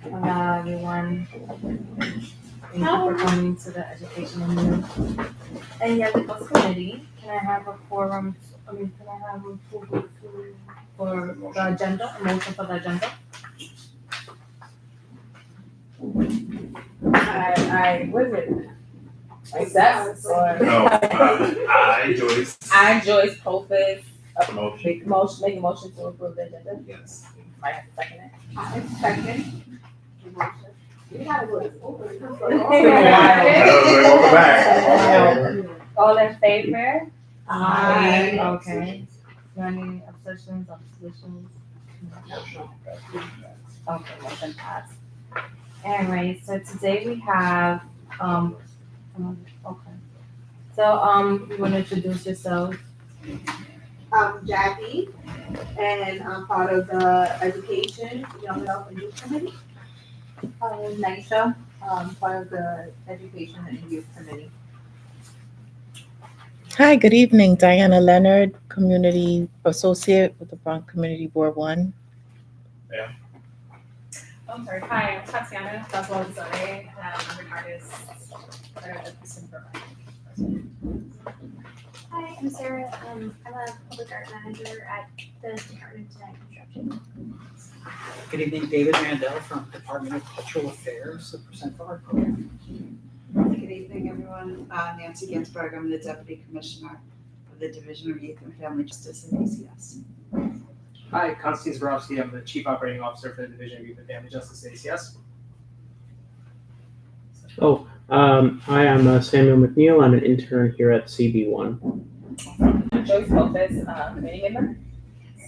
everyone. Thank you for coming to the Education and Ethics Committee. Can I have a quorum, can I have approval for the agenda, a motion for the agenda? What is it? Accept or? No, I, Joyce. I, Joyce Pofus, Motion. make a motion to approve the agenda. Yes. Might have to second it. I second. You gotta go to school. Welcome back. All in favor? Aye. Okay. Any abstentions, oppositions? Okay, motion passed. Alright, so today we have, okay. So, you wanna introduce yourself? I'm Jackie, and I'm part of the Education, Young Health and Youth Committee. I'm Naisha, part of the Education and Youth Committee. Hi, good evening. Diana Leonard, Community Associate with the Bronx Community Board 1. I'm sorry. Hi, I'm Tatiana Goswell Zare. I'm an artist. Part of the Person for Mind. Hi, I'm Sarah. I'm a public art manager at the Department of Design and Construction. Good evening, David Mandel from Department of Cultural Affairs, the Percent for Art Program. Good evening, everyone. Nancy Ginsberg, I'm the Deputy Commissioner of the Division of Youth and Family Justice at ACS. Hi, Konstantin Zborowski. I'm the Chief Operating Officer for the Division of Youth and Family Justice at ACS. Hi, I'm Samuel McNeil. I'm an intern here at CB1. Joyce Pofus, committee member.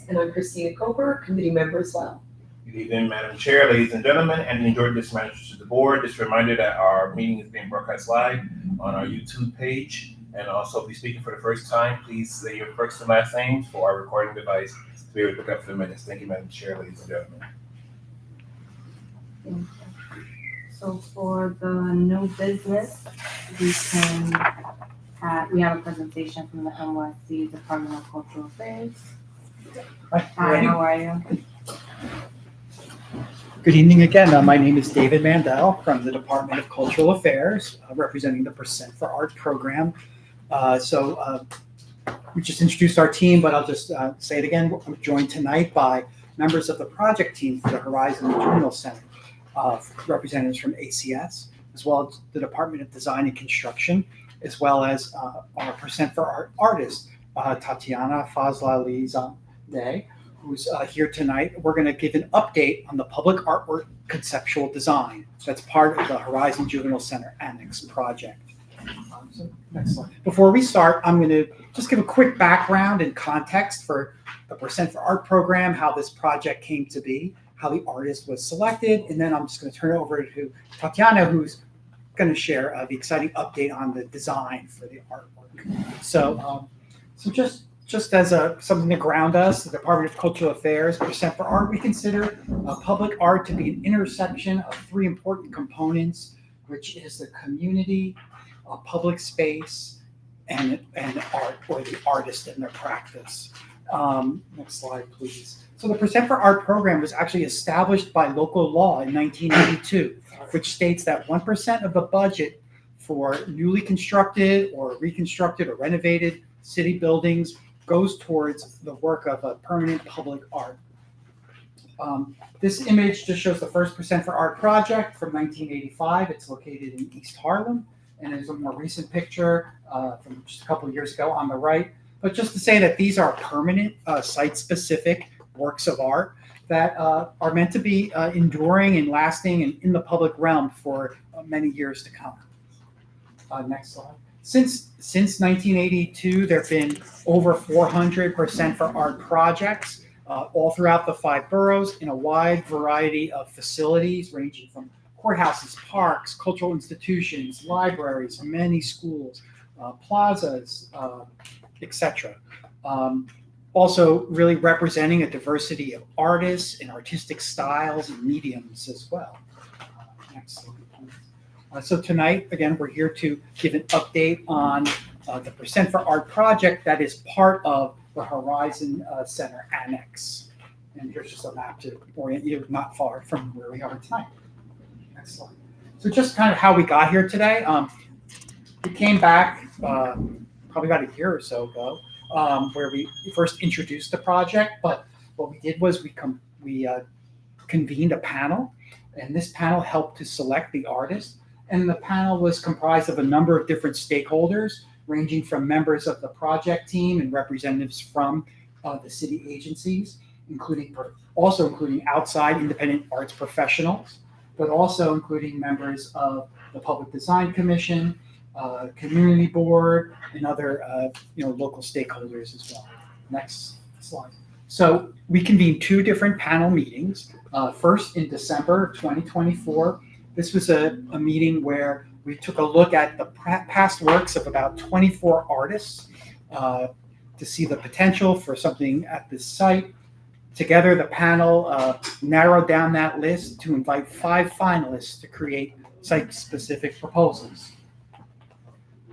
And I'm Christina Kober, committee member as well. Good evening, Madam Chair, ladies and gentlemen, and enjoyed this message to the board. Just a reminder that our meeting is being broadcast live on our YouTube page. And also, if you're speaking for the first time, please say your first and last names for our recording device to be able to pick up for the minutes. Thank you, Madam Chair, ladies and gentlemen. Thank you. So for the new business, we have a presentation from the NYC Department of Cultural Affairs. Hi, how are you? Good evening again. My name is David Mandel from the Department of Cultural Affairs, representing the Percent for Art program. We just introduced our team, but I'll just say it again. I'm joined tonight by members of the project team for the Horizon Juvenile Center, representatives from ACS, as well as the Department of Design and Construction, as well as our Percent for Art artist, Tatiana Fazlalizadeh, who's here tonight. We're going to give an update on the public artwork conceptual design that's part of the Horizon Juvenile Center Annex project. So next slide. Before we start, I'm going to just give a quick background and context for the Percent for Art program, how this project came to be, how the artist was selected, and then I'm just going to turn it over to Tatiana, who's going to share the exciting update on the design for the artwork. So just as something to ground us, the Department of Cultural Affairs, Percent for Art, we consider public art to be an intersection of three important components, which is the community, public space, and art, or the artist and their practice. Next slide, please. So the Percent for Art program was actually established by local law in 1982, which states that 1% of the budget for newly constructed or reconstructed or renovated city buildings goes towards the work of a permanent public art. This image just shows the first Percent for Art project from 1985. It's located in East Harlem, and there's a more recent picture from just a couple of years ago on the right. But just to say that these are permanent, site-specific works of art that are meant to be enduring and lasting and in the public realm for many years to come. Next slide. Since 1982, there have been over 400 Percent for Art projects all throughout the 5 boroughs in a wide variety of facilities ranging from courthouses, parks, cultural institutions, libraries, many schools, plazas, etc. Also really representing a diversity of artists and artistic styles and mediums as well. Next slide. So tonight, again, we're here to give an update on the Percent for Art project that is part of the Horizon Center Annex. And here's just a map to orient you not far from where we are tonight. Next slide. So just kind of how we got here today. We came back probably about a year or so ago, where we first introduced the project. But what we did was we convened a panel, and this panel helped to select the artist. And the panel was comprised of a number of different stakeholders, ranging from members of the project team and representatives from the city agencies, including outside independent arts professionals, but also including members of the Public Design Commission, Community Board, and other local stakeholders as well. Next slide. So we convened 2 different panel meetings. First in December 2024. This was a meeting where we took a look at the past works of about 24 artists to see the potential for something at this site. Together, the panel narrowed down that list to invite 5 finalists to create site-specific proposals.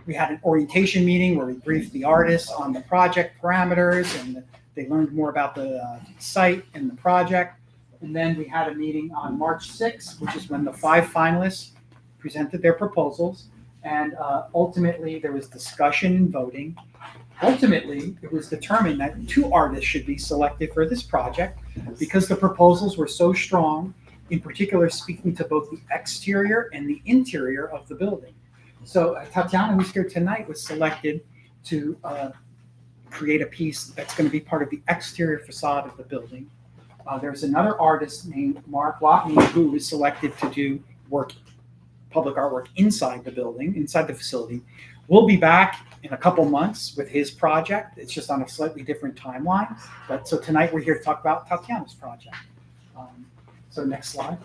We had an orientation meeting where we briefed the artists on the project parameters, and they learned more about the site and the project. And then we had a meeting on March 6th, which is when the 5 finalists presented their proposals. And ultimately, there was discussion and voting. Ultimately, it was determined that 2 artists should be selected for this project because the proposals were so strong, in particular speaking to both the exterior and the interior of the building. So Tatiana, who's here tonight, was selected to create a piece that's going to be part of the exterior facade of the building. There's another artist named Mark Watney who was selected to do public artwork inside the building, inside the facility. We'll be back in a couple months with his project. It's just on a slightly different timeline. So tonight we're here to talk about Tatiana's project. So next slide.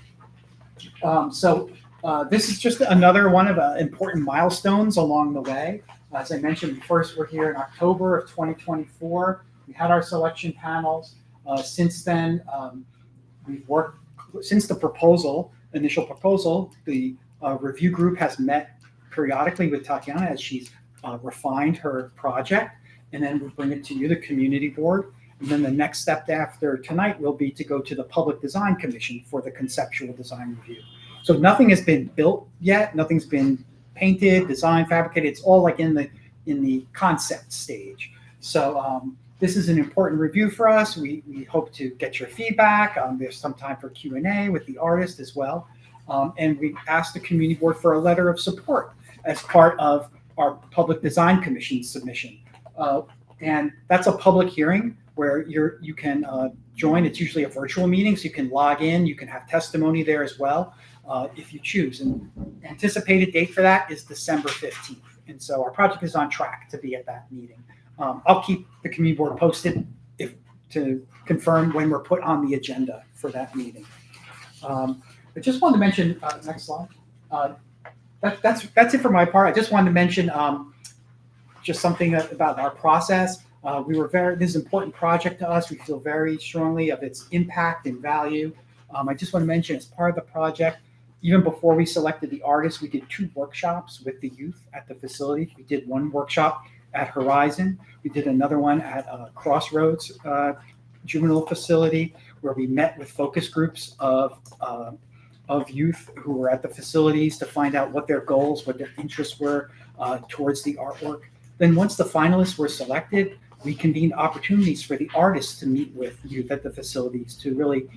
This is just another one of important milestones along the way. As I mentioned, we first were here in October of 2024. We had our selection panels. Since then, we've worked, since the initial proposal, the review group has met periodically with Tatiana as she's refined her project, and then we bring it to you, the community board. And then the next step after tonight will be to go to the Public Design Commission for the conceptual design review. So nothing has been built yet, nothing's been painted, designed, fabricated. It's all like in the concept stage. So this is an important review for us. We hope to get your feedback. There's some time for Q&A with the artist as well. And we asked the community board for a letter of support as part of our Public Design Commission submission. And that's a public hearing where you can join. It's usually a virtual meeting, so you can log in. You can have testimony there as well if you choose. And anticipated date for that is December 15th. And so our project is on track to be at that meeting. I'll keep the community board posted to confirm when we're put on the agenda for that meeting. I just wanted to mention, next slide. That's it for my part. I just wanted to mention just something about our process. This is an important project to us. We feel very strongly of its impact and value. I just want to mention as part of the project, even before we selected the artist, we did 2 workshops with the youth at the facility. We did one workshop at Horizon. We did another one at Crossroads Juvenile Facility, where we met with focus groups of youth who were at the facilities to find out what their goals, what their interests were towards the artwork. Then once the finalists were selected, we convened opportunities for the artists to meet with youth at the facilities to really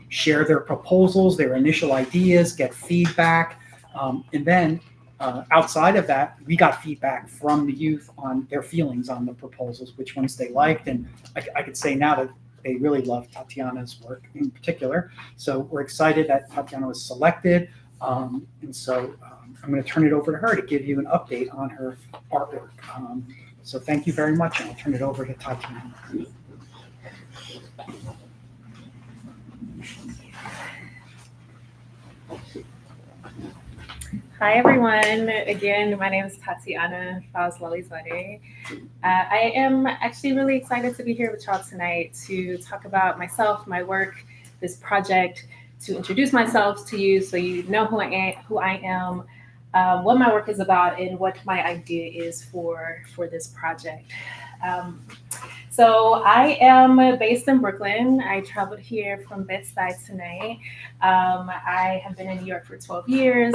share their proposals, their initial ideas, get feedback. And then outside of that, we got feedback from the youth on their feelings on the proposals, which ones they liked. And I could say now that they really love Tatiana's work in particular. So we're excited that Tatiana was selected. And so I'm going to turn it over to her to give you an update on her artwork. So thank you very much, and I'll turn it over to Tatiana. Hi everyone. Again, my name is Tatiana Fazlalizadeh. I am actually really excited to be here with y'all tonight to talk about myself, my work, this project, to introduce myself to you so you know who I am, what my work is about, and what my idea is for this project. So I am based in Brooklyn. I traveled here from Bed-Stuy tonight. I have been in New York for 12 years.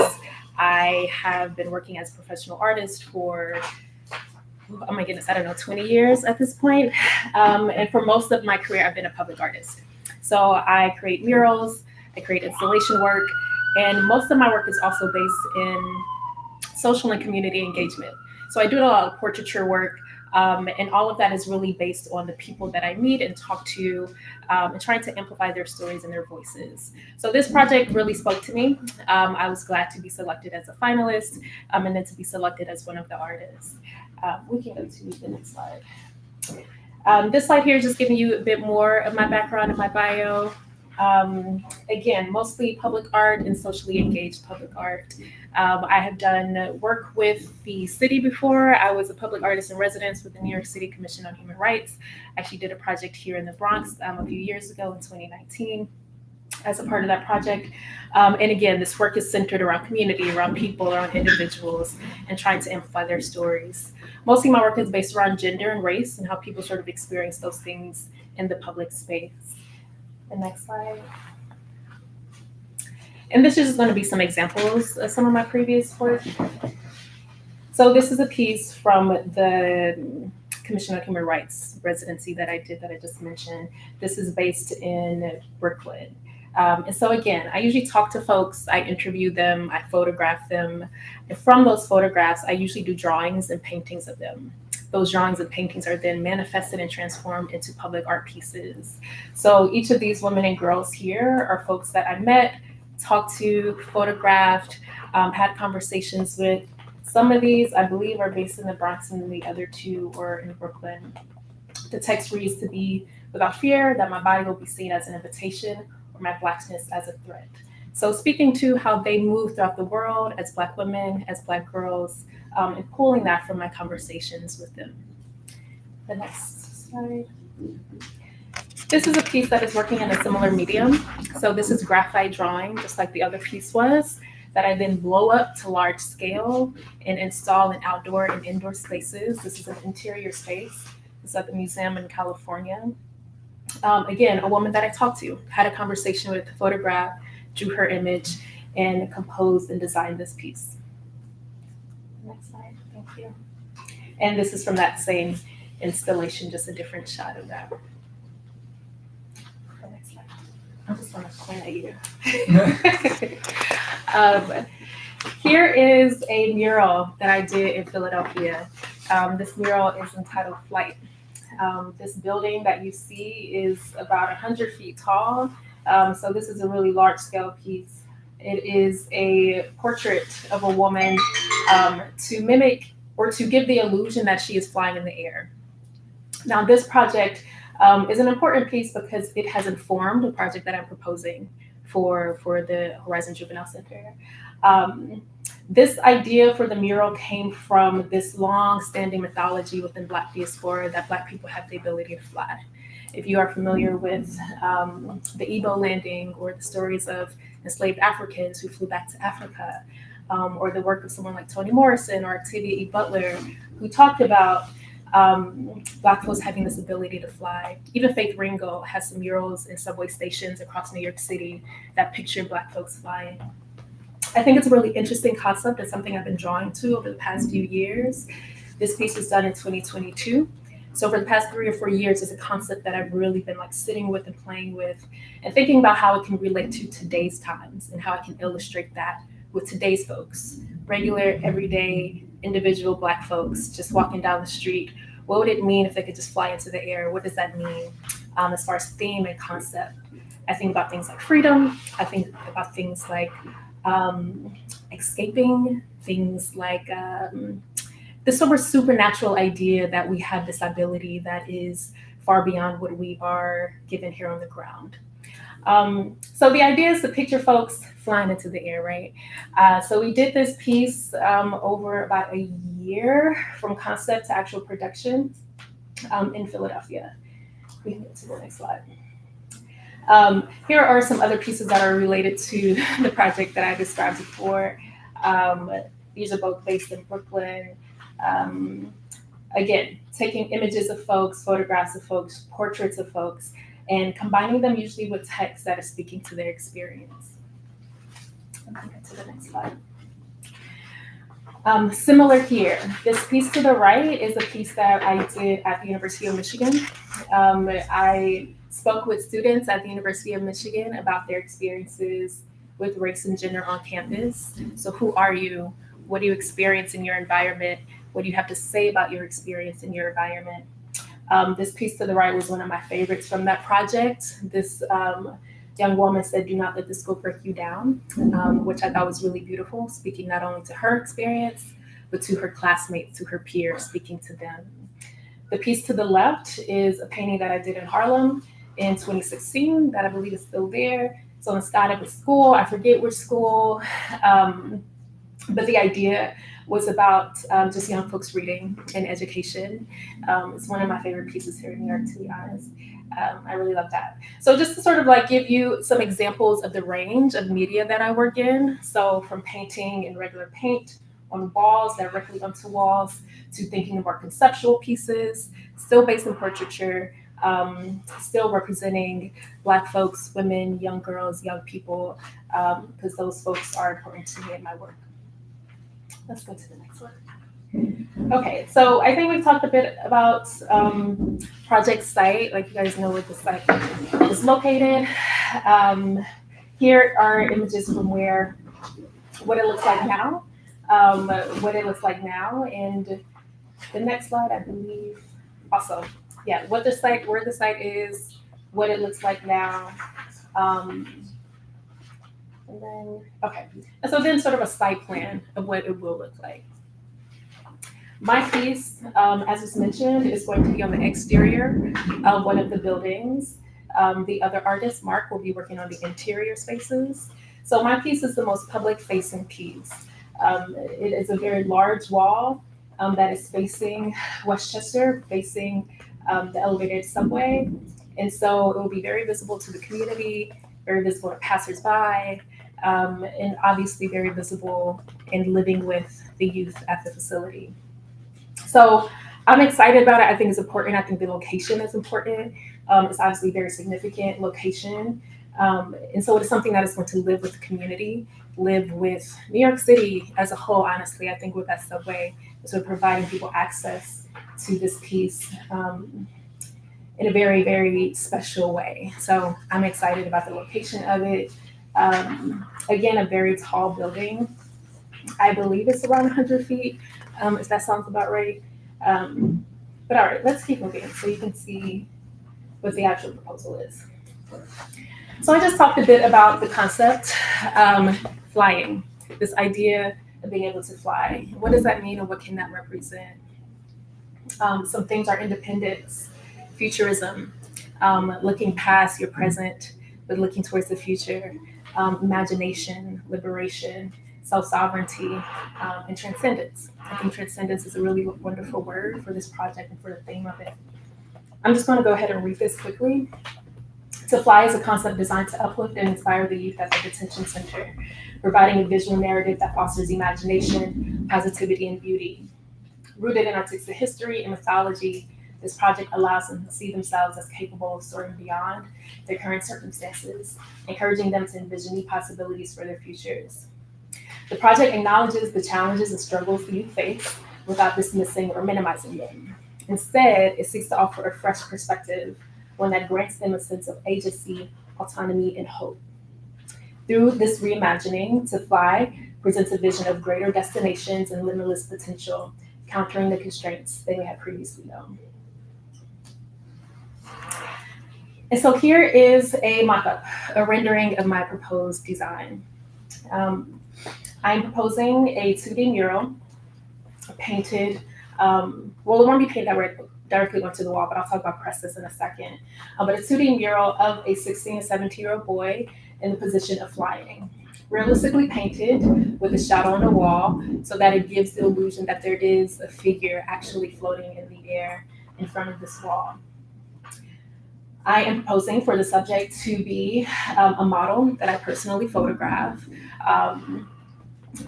I have been working as a professional artist for, oh my goodness, I don't know, 20 years at this point. And for most of my career, I've been a public artist. So I create murals, I create installation work, and most of my work is also based in social and community engagement. So I do a lot of portraiture work, and all of that is really based on the people that I meet and talk to, and trying to amplify their stories and their voices. So this project really spoke to me. I was glad to be selected as a finalist, and then to be selected as one of the artists. We can go to the next slide. This slide here is just giving you a bit more of my background and my bio. Again, mostly public art and socially engaged public art. I have done work with the city before. I was a public artist in residence with the New York City Commission on Human Rights. I actually did a project here in the Bronx a few years ago in 2019 as a part of that project. And again, this work is centered around community, around people, around individuals, and trying to amplify their stories. Mostly my work is based around gender and race and how people sort of experience those things in the public space. The next slide. And this is just going to be some examples of some of my previous work. So this is a piece from the Commission on Human Rights residency that I did that I just mentioned. This is based in Brooklyn. And so again, I usually talk to folks, I interview them, I photograph them. And from those photographs, I usually do drawings and paintings of them. Those drawings and paintings are then manifested and transformed into public art pieces. So each of these women and girls here are folks that I met, talked to, photographed, had conversations with. Some of these, I believe, are based in the Bronx and the other two are in Brooklyn. The text reads, "To be without fear, that my body will be seen as an invitation, or my Blackness as a threat." So speaking to how they move throughout the world as Black women, as Black girls, and pulling that from my conversations with them. The next slide. This is a piece that is working in a similar medium. So this is graphite drawing, just like the other piece was, that I then blow up to large scale and install in outdoor and indoor spaces. This is an interior space. It's at the museum in California. Again, a woman that I talked to, had a conversation with, photographed, drew her image, and composed and designed this piece. Next slide, thank you. And this is from that same installation, just a different shot of that. The next slide. I just want to point at you. Here is a mural that I did in Philadelphia. This mural is entitled Flight. This building that you see is about 100 feet tall. So this is a really large scale piece. It is a portrait of a woman to mimic or to give the illusion that she is flying in the air. Now, this project is an important piece because it has informed the project that I'm proposing for the Horizon Juvenile Center. This idea for the mural came from this long-standing mythology within Black diaspora that Black people have the ability to fly. If you are familiar with the Igbo landing or the stories of enslaved Africans who flew back to Africa, or the work of someone like Toni Morrison or Octavia E. Butler, who talked about Black folks having this ability to fly. Even Faith Ringgold has some murals in subway stations across New York City that picture Black folks flying. I think it's a really interesting concept and something I've been drawing to over the past few years. This piece was done in 2022. So for the past 3 or 4 years, it's a concept that I've really been like sitting with and playing with and thinking about how it can relate to today's times and how I can illustrate that with today's folks, regular, everyday, individual Black folks just walking down the street. What would it mean if they could just fly into the air? What does that mean as far as theme and concept? I think about things like freedom. I think about things like escaping, things like this sort of supernatural idea that we have this ability that is far beyond what we are given here on the ground. So the idea is to picture folks flying into the air, right? So we did this piece over about a year from concept to actual production in Philadelphia. We can get to the next slide. Here are some other pieces that are related to the project that I described before. These are both based in Brooklyn. again, taking images of folks, photographs of folks, portraits of folks, and combining them usually with text that is speaking to their experience. Let me get to the next slide. Similar here, this piece to the right is a piece that I did at the University of Michigan. I spoke with students at the University of Michigan about their experiences with race and gender on campus. So who are you? What do you experience in your environment? What do you have to say about your experience in your environment? This piece to the right was one of my favorites from that project. This young woman said, "Do not let this school break you down," which I thought was really beautiful, speaking not only to her experience, but to her classmates, to her peers, speaking to them. The piece to the left is a painting that I did in Harlem in 2016 that I believe is still there. It's on the side of a school, I forget which school, but the idea was about just young folks reading and education. It's one of my favorite pieces here in New York, to be honest. I really love that. So just to sort of like give you some examples of the range of media that I work in. So from painting in regular paint on walls, directly onto walls, to thinking of more conceptual pieces, still based in portraiture, still representing Black folks, women, young girls, young people, because those folks are important to me in my work. Let's go to the next one. Okay, so I think we've talked a bit about project site, like you guys know where the site is located. Here are images from what it looks like now, and the next slide, I believe, also, yeah, where the site is, what it looks like now, and then, okay, and so then sort of a site plan of what it will look like. My piece, as was mentioned, is going to be on the exterior of one of the buildings. The other artist, Mark, will be working on the interior spaces. So my piece is the most public-facing piece. It is a very large wall that is facing Westchester, facing the elevated subway. And so it will be very visible to the community, very visible to passersby, and obviously very visible in living with the youth at the facility. So I'm excited about it. I think it's important. I think the location is important. It's obviously a very significant location. And so it is something that is going to live with the community, live with New York City as a whole, honestly. I think with that subway, so providing people access to this piece in a very, very special way. So I'm excited about the location of it. Again, a very tall building. I believe it's around 100 feet, if that sounds about right. But all right, let's keep moving so you can see what the actual proposal is. So I just talked a bit about the concept, flying, this idea of being able to fly. What does that mean and what can that represent? Some things are independence, futurism, looking past your present, but looking towards the future, imagination, liberation, self-sovereignty, and transcendence. I think transcendence is a really wonderful word for this project and for the theme of it. I'm just going to go ahead and read this quickly. To fly is a concept designed to uplift and inspire the youth at the detention center, providing a visual narrative that fosters imagination, positivity, and beauty. Rooted in artistic history and mythology, this project allows them to see themselves as capable of soaring beyond their current circumstances, encouraging them to envision new possibilities for their futures. The project acknowledges the challenges and struggles the youth face without dismissing or minimizing them. Instead, it seeks to offer a fresh perspective, one that grants them a sense of agency, autonomy, and hope. Through this reimagining, To Fly presents a vision of greater destinations and limitless potential, countering the constraints they may have previously known. And so here is a mock-up, a rendering of my proposed design. I'm proposing a 2D mural painted, well, it won't be painted directly onto the wall, but I'll talk about Presses in a second. But a 2D mural of a 16 and 17-year-old boy in the position of flying, realistically painted with a shadow on the wall so that it gives the illusion that there is a figure actually floating in the air in front of this wall. I am proposing for the subject to be a model that I personally photograph.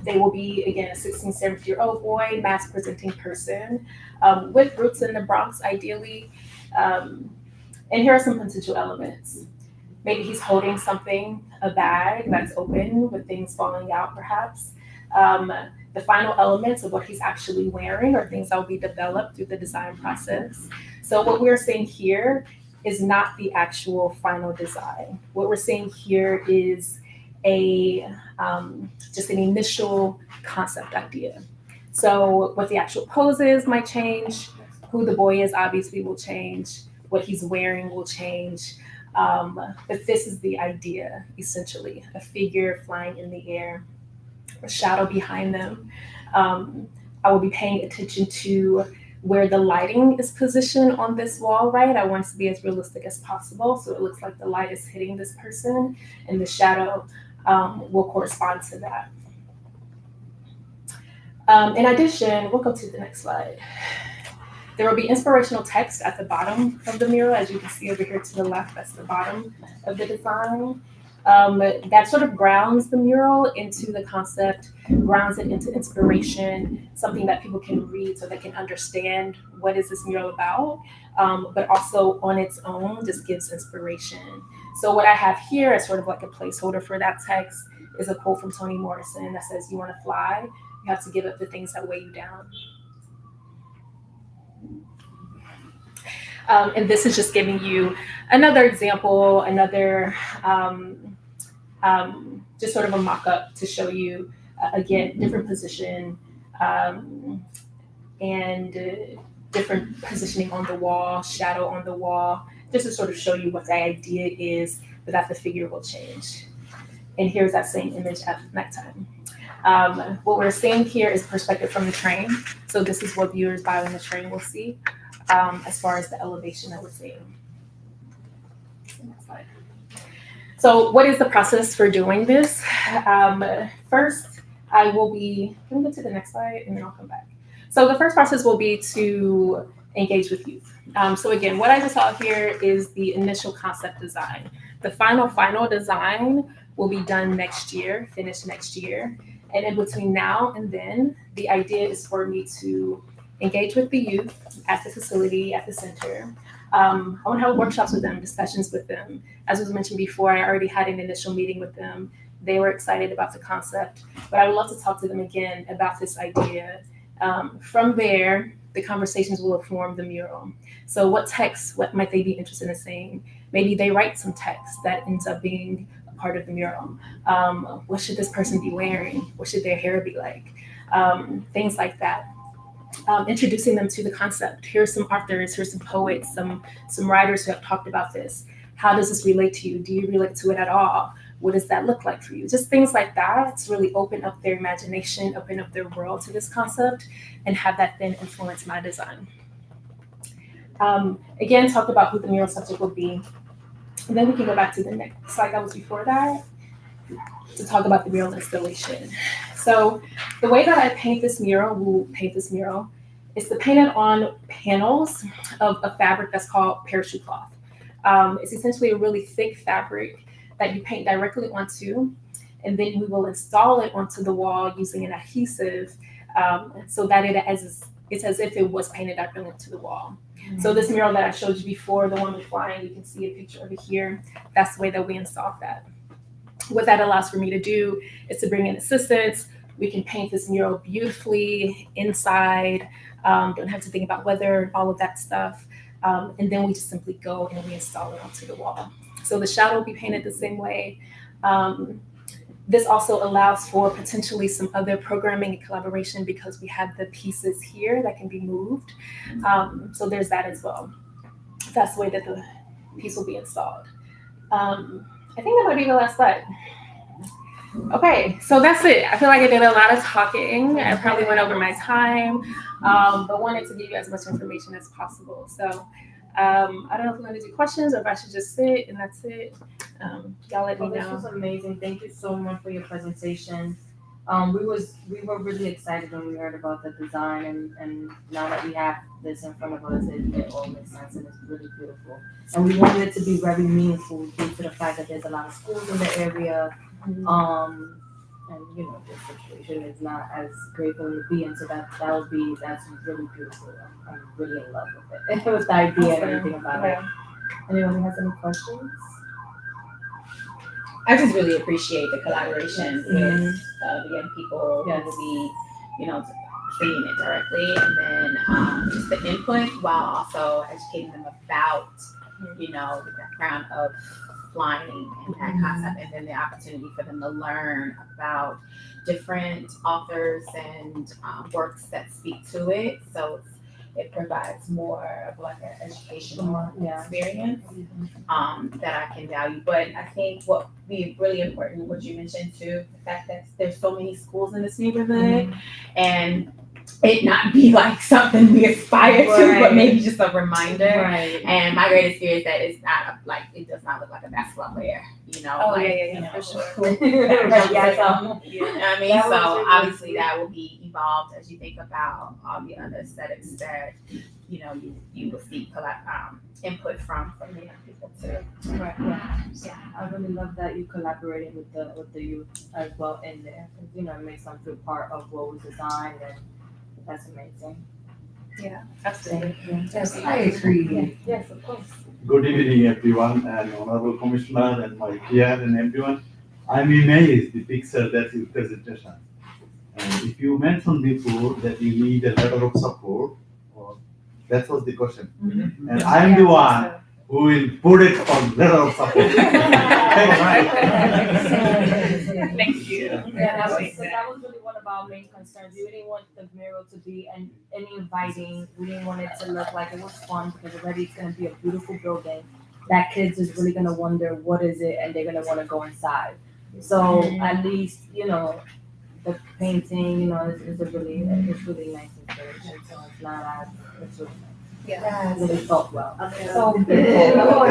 They will be, again, a 16, 17-year-old boy, mask presenting person, with roots in the Bronx, ideally. And here are some potential elements. Maybe he's holding something, a bag that's open with things falling out, perhaps. The final elements of what he's actually wearing are things that will be developed through the design process. So what we're seeing here is not the actual final design. What we're seeing here is just an initial concept idea. So what the actual pose is might change, who the boy is obviously will change, what he's wearing will change. But this is the idea, essentially, a figure flying in the air, a shadow behind them. I will be paying attention to where the lighting is positioned on this wall, right? I want it to be as realistic as possible. So it looks like the light is hitting this person and the shadow will correspond to that. In addition, we'll go to the next slide. There will be inspirational text at the bottom of the mural, as you can see over here to the left, that's the bottom of the design. That sort of grounds the mural into the concept, grounds it into inspiration, something that people can read so they can understand what is this mural about, but also on its own just gives inspiration. So what I have here as sort of like a placeholder for that text is a quote from Toni Morrison that says, "You want to fly, you have to give up the things that weigh you down." And this is just giving you another example, another just sort of a mock-up to show you, again, different position and different positioning on the wall, shadow on the wall, just to sort of show you what the idea is, but that the figure will change. And here's that same image at nighttime. What we're seeing here is perspective from the train. So this is what viewers by on the train will see. As far as the elevation that we're seeing. Next slide. So what is the process for doing this? First, I will be, let me go to the next slide and then I'll come back. So the first process will be to engage with youth. So again, what I just saw here is the initial concept design. The final design will be done next year, finished next year. And in between now and then, the idea is for me to engage with the youth at the facility, at the center. I want to have workshops with them, discussions with them. As was mentioned before, I already had an initial meeting with them. They were excited about the concept, but I would love to talk to them again about this idea. From there, the conversations will inform the mural. So what text, what might they be interested in seeing? Maybe they write some text that ends up being a part of the mural. What should this person be wearing? What should their hair be like? Things like that. Introducing them to the concept. Here's some authors, here's some poets, some writers who have talked about this. How does this relate to you? Do you relate to it at all? What does that look like for you? Just things like that to really open up their imagination, open up their world to this concept, and have that then influence my design. Again, talk about who the mural subject will be. And then we can go back to the next slide that was before that to talk about the mural installation. So the way that I paint this mural, is to paint it on panels of a fabric that's called parachute cloth. It's essentially a really thick fabric that you paint directly onto, and then we will install it onto the wall using an adhesive so that it's as if it was painted directly into the wall. Mm-hmm. So this mural that I showed you before, the one with flying, you can see a picture over here. That's the way that we installed that. What that allows for me to do is to bring in assistants. We can paint this mural beautifully inside, don't have to think about weather, all of that stuff. And then we just simply go and we install it onto the wall. So the shadow will be painted the same way. This also allows for potentially some other programming and collaboration because we have the pieces here that can be moved. So there's that as well. That's the way that the piece will be installed. I think that might be the last slide. Okay, so that's it. I feel like I did a lot of talking. I probably went over my time, but wanted to give you as much information as possible. So I don't know if we're going to do questions or if I should just sit and that's it. Y'all let me know. This was amazing. Thank you so much for your presentation. We were really excited when we heard about the design, and now that we have this in front of us, it all makes sense and it's really beautiful. And we wanted it to be very meaningful due to the fact that there's a lot of schools in the area, and just situation is not as great for them to be in. So that's really beautiful. I'm really in love with it, with the idea and everything about it. Anyone has any questions? I just really appreciate the collaboration with the young people Yes. who will be, seeing it directly, and then just the input while also educating them about, the background of flying and that concept, and then the opportunity for them to learn about different authors and works that speak to it. So it provides more of like an educational experience that I can value. But I think what be really important, what you mentioned too, the fact that there's so many schools in this neighborhood, and it not be like something we aspire to, but maybe just a reminder. Right. And my greatest fear is that it's not it does not look like a basketball player, Oh, yeah, for sure. Yeah, so, Yeah. you know what I mean? That So was really obviously sweet. that will be evolved as you think about all the other aesthetics that, you will seek input from the young people too. Right. Yeah. I really love that you collaborated with the youth as well in there. 'Cause, it makes them feel part of what was designed, and that's amazing. Yeah, absolutely. Yes, I agree. Yes, of course. Good evening, everyone, and Honorable Commissioner and my peer and everyone. I'm amazed the picture that you presentation. And if you mentioned before that you need a letter of support, that was the question. And I'm the one who will put it on letter of support. Thank you. Yeah, that was really one of our main concerns. We didn't want the mural to be any inviting. We didn't want it to look like it was fun, because already it's gonna be a beautiful building that kids is really gonna wonder what is it, and they're gonna want to go inside. So at least the painting, is a really nice inspiration. So it's not as it's really really thought well. So beautiful.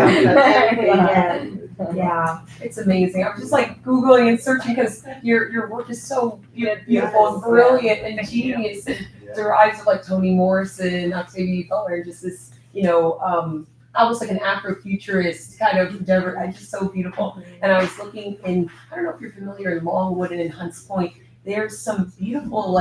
Yeah, it's amazing. I was just like Googling and searching because your work is so beautiful and brilliant and genius, and derives of like Toni Morrison, Octavia Butler, just this, almost like an Afrofuturist kind of endeavor. It's just so beautiful. And I was looking in, I don't know if you're familiar, in Longwood and in Hunts Point, there's some beautiful,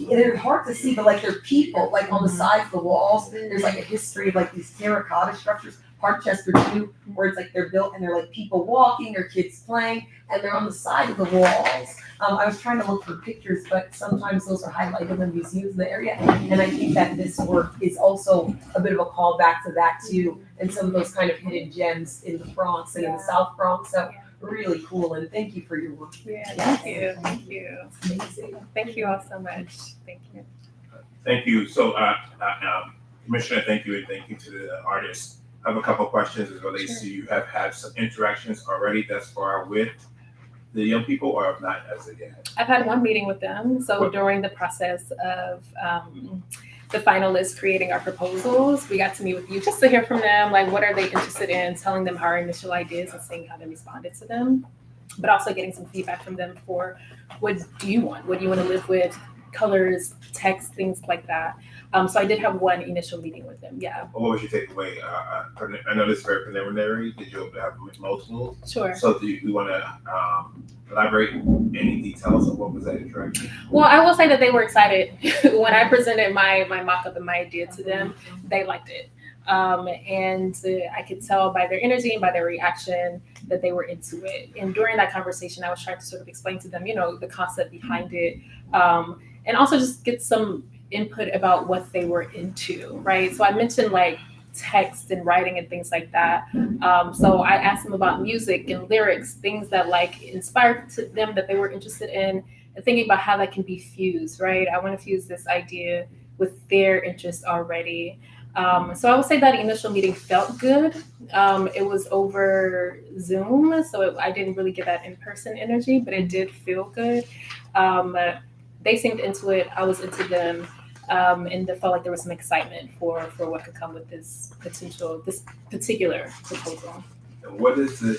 they're hard to see, but they're people, on the sides of the walls. There's a history of these terracotta structures, Harchester too, where it's they're built and they're people walking or kids playing, and they're on the side of the walls. I was trying to look for pictures, but sometimes those are highlighted in museums in the area. And I think that this work is also a bit of a callback to that too, and some of those kind of hidden gems in the Bronx and in the South Bronx. So really cool, and thank you for your work. Thank you. Amazing. Thank you all so much. Thank you. Thank you. So, Commissioner, thank you, and thank you to the artists. I have a couple of questions as relates to you have had some interactions already thus far with the young people, or have not as of yet? I've had one meeting with them. So during the process of the finalists creating our proposals, we got to meet with you just to hear from them, what are they interested in, telling them our initial ideas and seeing how they responded to them, but also getting some feedback from them for what do you want? What do you want to live with? Colors, text, things like that. So I did have one initial meeting with them. Yeah. What was your takeaway? I know this is very preliminary. Did you have multiple? Sure. So do you want to elaborate any details of what was that interaction? Well, I will say that they were excited when I presented my mock-up and my idea to them. They liked it. And I could tell by their energy and by their reaction that they were into it. And during that conversation, I was trying to sort of explain to them, the concept behind it, and also just get some input about what they were into, right? So I mentioned text and writing and things like that. So I asked them about music and lyrics, things that inspired to them that they were interested in, and thinking about how that can be fused, right? I want to fuse this idea with their interest already. So I would say that initial meeting felt good. It was over Zoom, so I didn't really get that in-person energy, but it did feel good. They seemed into it. I was into them. And it felt like there was some excitement for what could come with this particular proposal. And what is the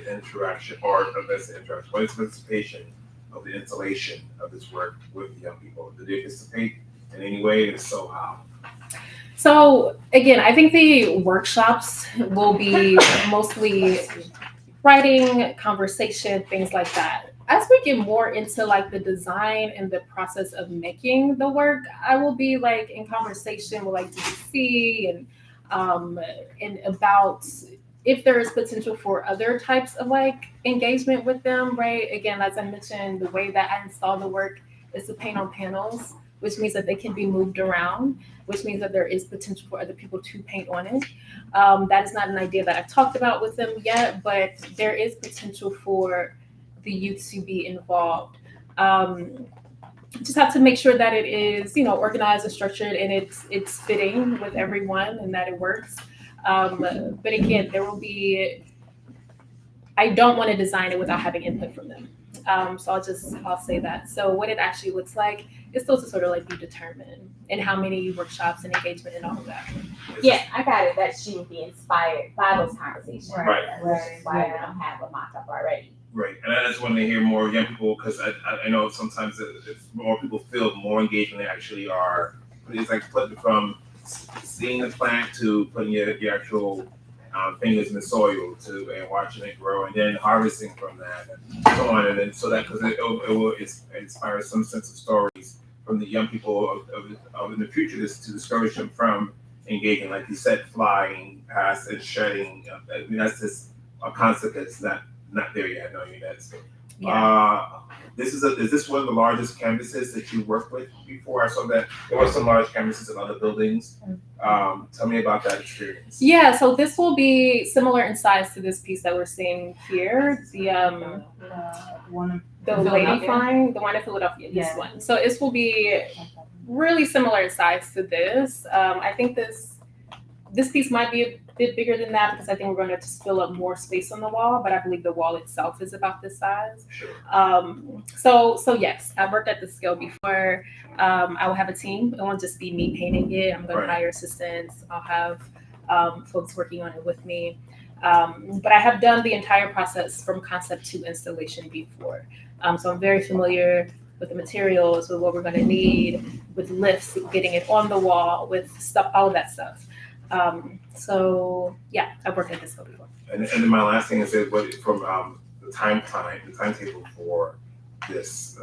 interaction, or let's say interaction, what is participation of the installation of this work with the young people? Did they participate in any way, and so how? So again, I think the workshops will be mostly writing, conversation, things like that. as we get more into like the design and the process of making the work, I will be like in conversation with like DDC and about if there is potential for other types of like engagement with them, right? Again, as I mentioned, the way that I install the work is to paint on panels, which means that they can be moved around, which means that there is potential for other people to paint on it. That is not an idea that I've talked about with them yet, but there is potential for the youth to be involved. Just have to make sure that it is, you know, organized and structured and it's fitting with everyone and that it works. But again, there will be, I don't want to design it without having input from them. So I'll say that. So what it actually looks like is still to sort of like be determined, and how many workshops and engagement and all of that. Yeah, I got it, that she would be inspired by those conversations. Right. That's why I don't have a mock-up already. Right, and I just want to hear more young people, because I know sometimes if more people feel more engaged than they actually are. It's like putting from seeing the plant to putting your actual fingers in the soil to and watching it grow, and then harvesting from that and so on, and then so that because it will inspire some sense of stories from the young people of in the future to discourage them from engaging, like you said, flying past and shedding. I mean, that's just a concept that's not there yet. No, that's is this one of the largest canvases that you worked with before? I saw that there were some large canvases in other buildings. Tell me about that experience. Yeah, so this will be similar in size to this piece that we're seeing here. The one lady flying, the one in Philadelphia, this one. So this will be really similar in size to this. I think this piece might be a bit bigger than that because I think we're going to just fill up more space on the wall, but I believe the wall itself is about this size. Sure. So yes, I've worked at this scale before. I will have a team. It won't just be me painting it. I'm going to hire assistants. I'll have folks working on it with me. But I have done the entire process from concept to installation before. So I'm very familiar with the materials, with what we're going to need, with lifts, getting it on the wall, with stuff, all of that stuff. So yeah, I've worked at this scale before. And then my last thing is that what from the timetable for this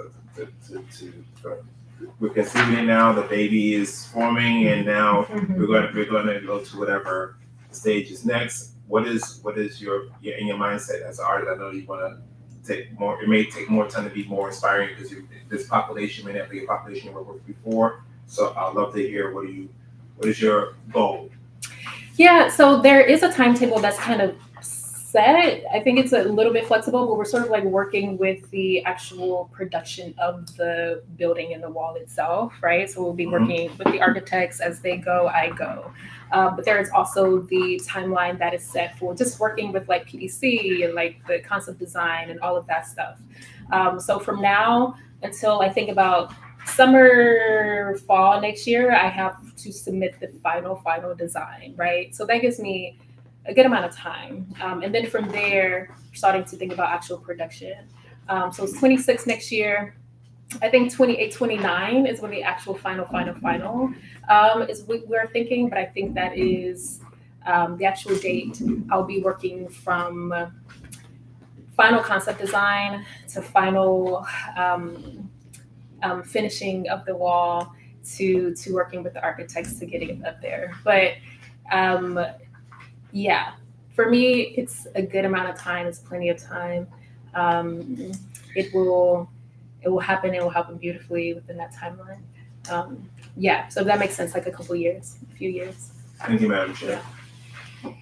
we're conceiving it now. The baby is forming, and now we're going to go to whatever stage is next. What is your in your mindset as an artist? I know you want to take more. It may take more time to be more inspiring because this population may not be a population you worked with before. So I'd love to hear what is your goal? Yeah, so there is a timetable that's kind of set. I think it's a little bit flexible, but we're sort of like working with the actual production of the building and the wall itself, right? So we'll be working with the architects as they go, I go. But there is also the timeline that is set for just working with like PDC and like the concept design and all of that stuff. So from now until I think about summer, fall next year, I have to submit the final design, right? So that gives me a good amount of time. And then from there, starting to think about actual production. So it's 26 next year. I think 28, 29 is when the actual final is what we're thinking, but I think that is the actual date. I'll be working from final concept design to final finishing of the wall to working with the architects to getting it up there. But yeah, for me, it's a good amount of time. It's plenty of time. It will happen. It will happen beautifully within that timeline. Yeah, so if that makes sense, like a few years. Thank you, Madam Chair. I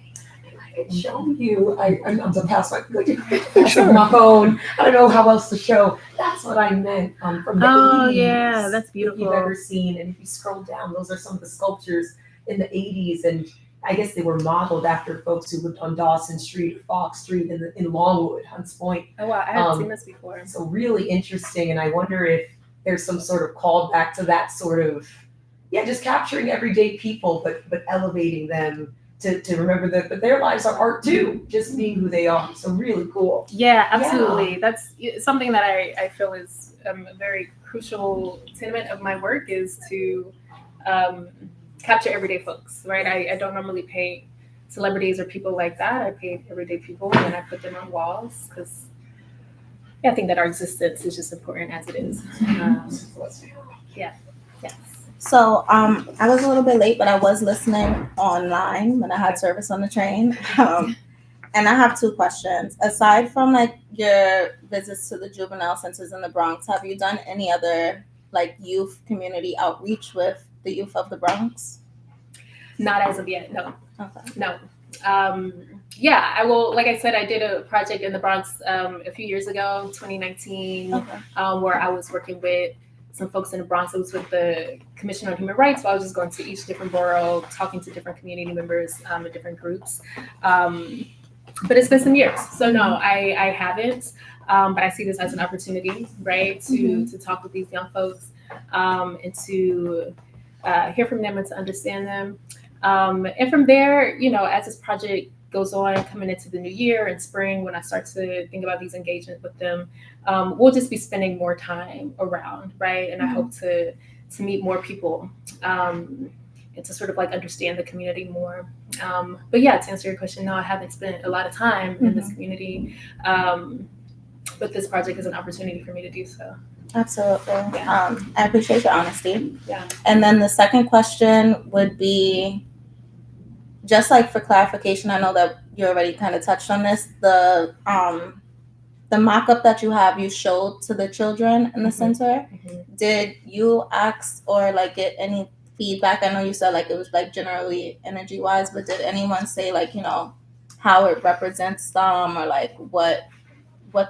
could show you. I'm to pass my my phone. I don't know how else to show. That's what I meant from the 80s. Yeah, that's beautiful. If you've ever seen, and if you scroll down, those are some of the sculptures in the 80s, and I guess they were modeled after folks who lived on Dawson Street or Fox Street in Longwood, Hunts Point. Oh wow, I haven't seen this before. So really interesting, and I wonder if there's some sort of callback to that sort of, just capturing everyday people, but elevating them to remember that their lives are art too, just being who they are. So really cool. Yeah, absolutely. Yeah. That's something that I feel is a very crucial tenet of my work is to capture everyday folks, right? I don't normally paint celebrities or people like that. I paint everyday people and I put them on walls because I think that our existence is just important as it is. Yes. So I was a little bit late, but I was listening online when I had service on the train. And I have two questions. Aside from like your visits to the juvenile centers in the Bronx, have you done any other like youth community outreach with the youth of the Bronx? Not as of yet, no. Okay. No. Yeah, I will. Like I said, I did a project in the Bronx a few years ago, 2019, where I was working with some folks in the Bronx. It was with the Commission on Human Rights. So I was just going to each different borough, talking to different community members in different groups. But it's been some years. So no, I haven't. But I see this as an opportunity, right, to talk with these young folks and to hear from them and to understand them. And from there, you know, as this project goes on, coming into the new year and spring, when I start to think about these engagements with them, we'll just be spending more time around, right? And I hope to meet more people and to sort of like understand the community more. But yeah, to answer your question, no, I haven't spent a lot of time in this community. But this project is an opportunity for me to do so. Absolutely. Yeah. I appreciate your honesty. Yeah. And then the second question would be, just like for clarification, I know that you already kind of touched on this. The mock-up that you showed to the children in the center. Did you ask or like get any feedback? I know you said like it was like generally energy-wise, but did anyone say like, you know, how it represents them or like what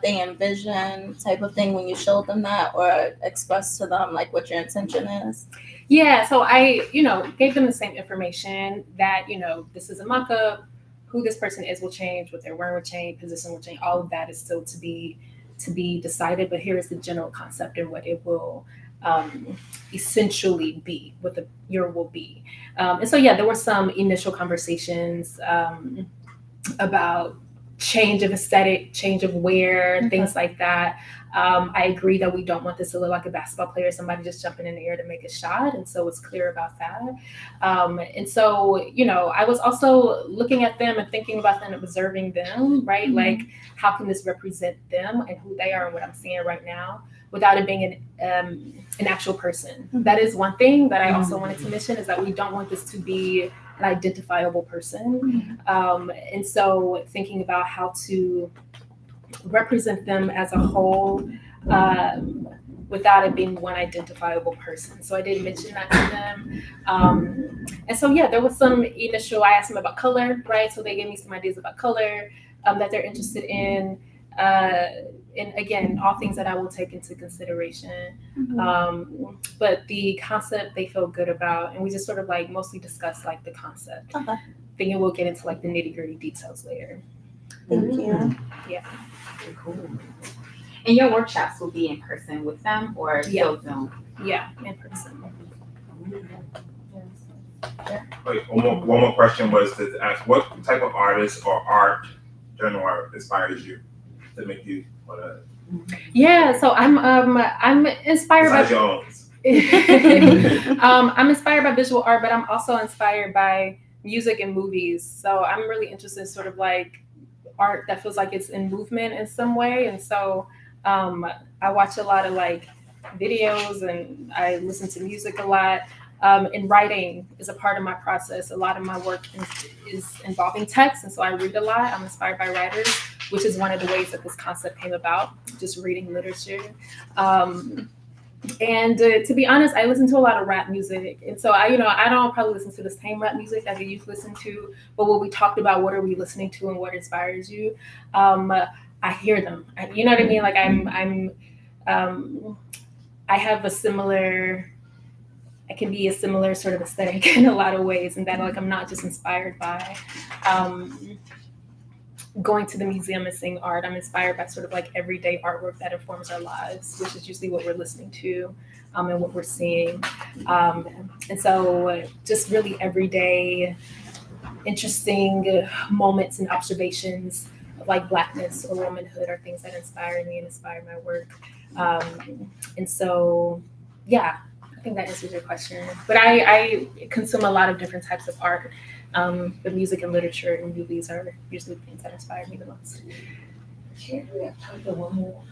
they envision type of thing when you showed them that, or express to them like what your intention is? Yeah, so I, you know, gave them the same information that, you know, this is a mock-up, who this person is will change, what they're wearing will change, position will change, all of that is still to be decided, but here is the general concept and what it will essentially be, what the year will be. And so, yeah, there were some initial conversations about change of aesthetic, change of wear, things like that. I agree that we don't want this to look like a basketball player, somebody just jumping in the air to make a shot. And so it's clear about that. And so, you know, I was also looking at them and thinking about them and observing them, right? Like, how can this represent them and who they are and what I'm seeing right now without it being an actual person? That is one thing that I also wanted to mention, is that we don't want this to be an identifiable person. And so thinking about how to represent them as a whole without it being one identifiable person. So I did mention that to them. And so, yeah, there was some initial, I asked them about color, right? So they gave me some ideas about color that they're interested in. And again, all things that I will take into consideration. But the concept they feel good about, and we just sort of like mostly discuss like the concept. Thinking we'll get into like the nitty-gritty details later. Thank you. Yeah. Cool. And your workshops will be in person with them or still Zoom? Yeah, in person. Wait, one more question was to ask, what type of artist or art, general art, inspires you to make you want to? Yeah, so I'm inspired by your own. I'm inspired by visual art, but I'm also inspired by music and movies. So I'm really interested in sort of like art that feels like it's in movement in some way. And so I watch a lot of like videos and I listen to music a lot. And writing is a part of my process. A lot of my work is involving text, and so I read a lot. I'm inspired by writers, which is one of the ways that this concept came about, just reading literature. And to be honest, I listen to a lot of rap music. And so I don't probably listen to the same rap music that the youth listen to, but what we talked about, what are we listening to and what inspires you? I hear them. You know what I mean? Like I have a similar, I can be a similar sort of aesthetic in a lot of ways, and that like I'm not just inspired by going to the museum and seeing art. I'm inspired by sort of like everyday artwork that informs our lives, which is usually what we're listening to and what we're seeing. And so just really everyday interesting moments and observations of like Blackness or womanhood are things that inspire me and inspire my work. And so, yeah, I think that answers your question. But I consume a lot of different types of art. But music and literature and movies are usually the things that inspire me the most. Chair, we have time for one more.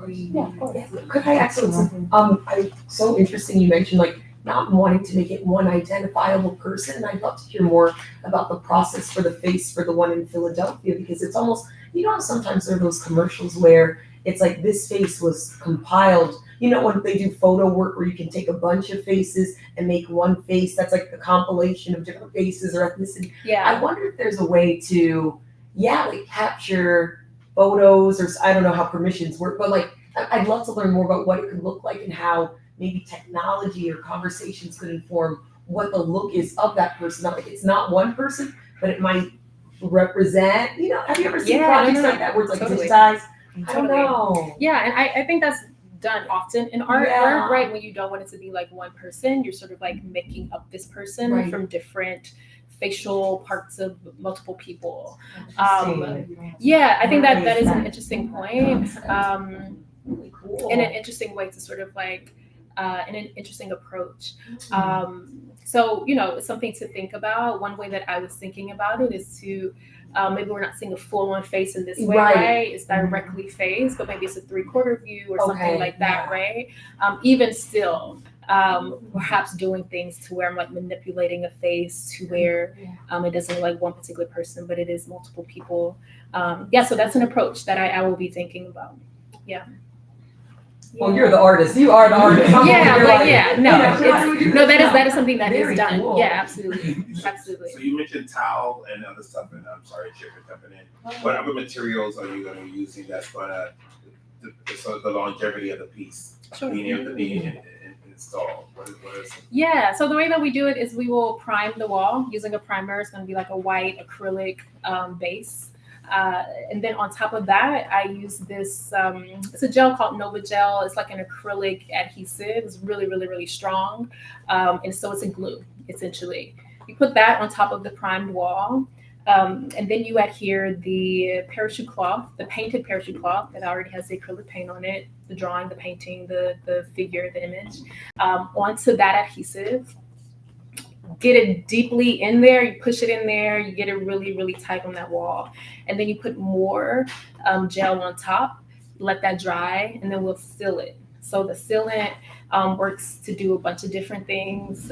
Yeah, of course. Could I ask something? I'm so interesting you mentioned like not wanting to make it one identifiable person. I'd love to hear more about the process for the face for the one in Philadelphia, because it's almost, you know, how sometimes there are those commercials where it's like this face was compiled. You know, when they do photo work where you can take a bunch of faces and make one face that's like a compilation of different faces or ethnicity. Yeah. I wonder if there's a way to, like capture photos, or I don't know how permissions work, but like I'd love to learn more about what it could look like and how maybe technology or conversations could inform what the look is of that person. Not like it's not one person, but it might represent, you know, have you ever seen projects like that where it's like Totally. digitized? I don't Totally. know. Yeah, and I think that's done often in artwork, Yeah. right? When you don't want it to be like one person, you're sort of like making up this person Right. from different facial parts of multiple people. Interesting. Yeah, I think that Nice. is an interesting point. Really cool. And an interesting way to sort of like and an interesting approach. So, you know, it's something to think about. One way that I was thinking about it is to maybe we're not seeing a full-on face in this way, right? It's directly face, but maybe it's a 3/4 view or something Okay, like that, yeah. right? Even still, perhaps doing things to where I'm like manipulating a face to where it doesn't look like one particular person, but it is multiple people. Yeah, so that's an approach that I will be thinking about. Yeah. Well, you're the artist. You are the artist. I'm over Yeah, here but like, yeah, you no, know, how do we do it's, no, this now? that is something that Very is done. cool. Yeah, absolutely, absolutely. So you mentioned towel and other stuff, and I'm sorry, Chair, for jumping in. What other materials are you going to be using that's going to, so the longevity of the piece being able to be installed? What is? Yeah, so the way that we do it is we will prime the wall using a primer. It's going to be like a white acrylic base. And then on top of that, I use this, it's a gel called Nova Gel. It's like an acrylic adhesive. It's really, really, really strong. And so it's a glue, essentially. You put that on top of the primed wall. And then you adhere the parachute cloth, the painted parachute cloth that already has the acrylic paint on it, the drawing, the painting, the figure, the image, onto that adhesive. Get it deeply in there, you push it in there, you get it really, really tight on that wall. And then you put more gel on top, let that dry, and then we'll seal it. So the sealant works to do a bunch of different things.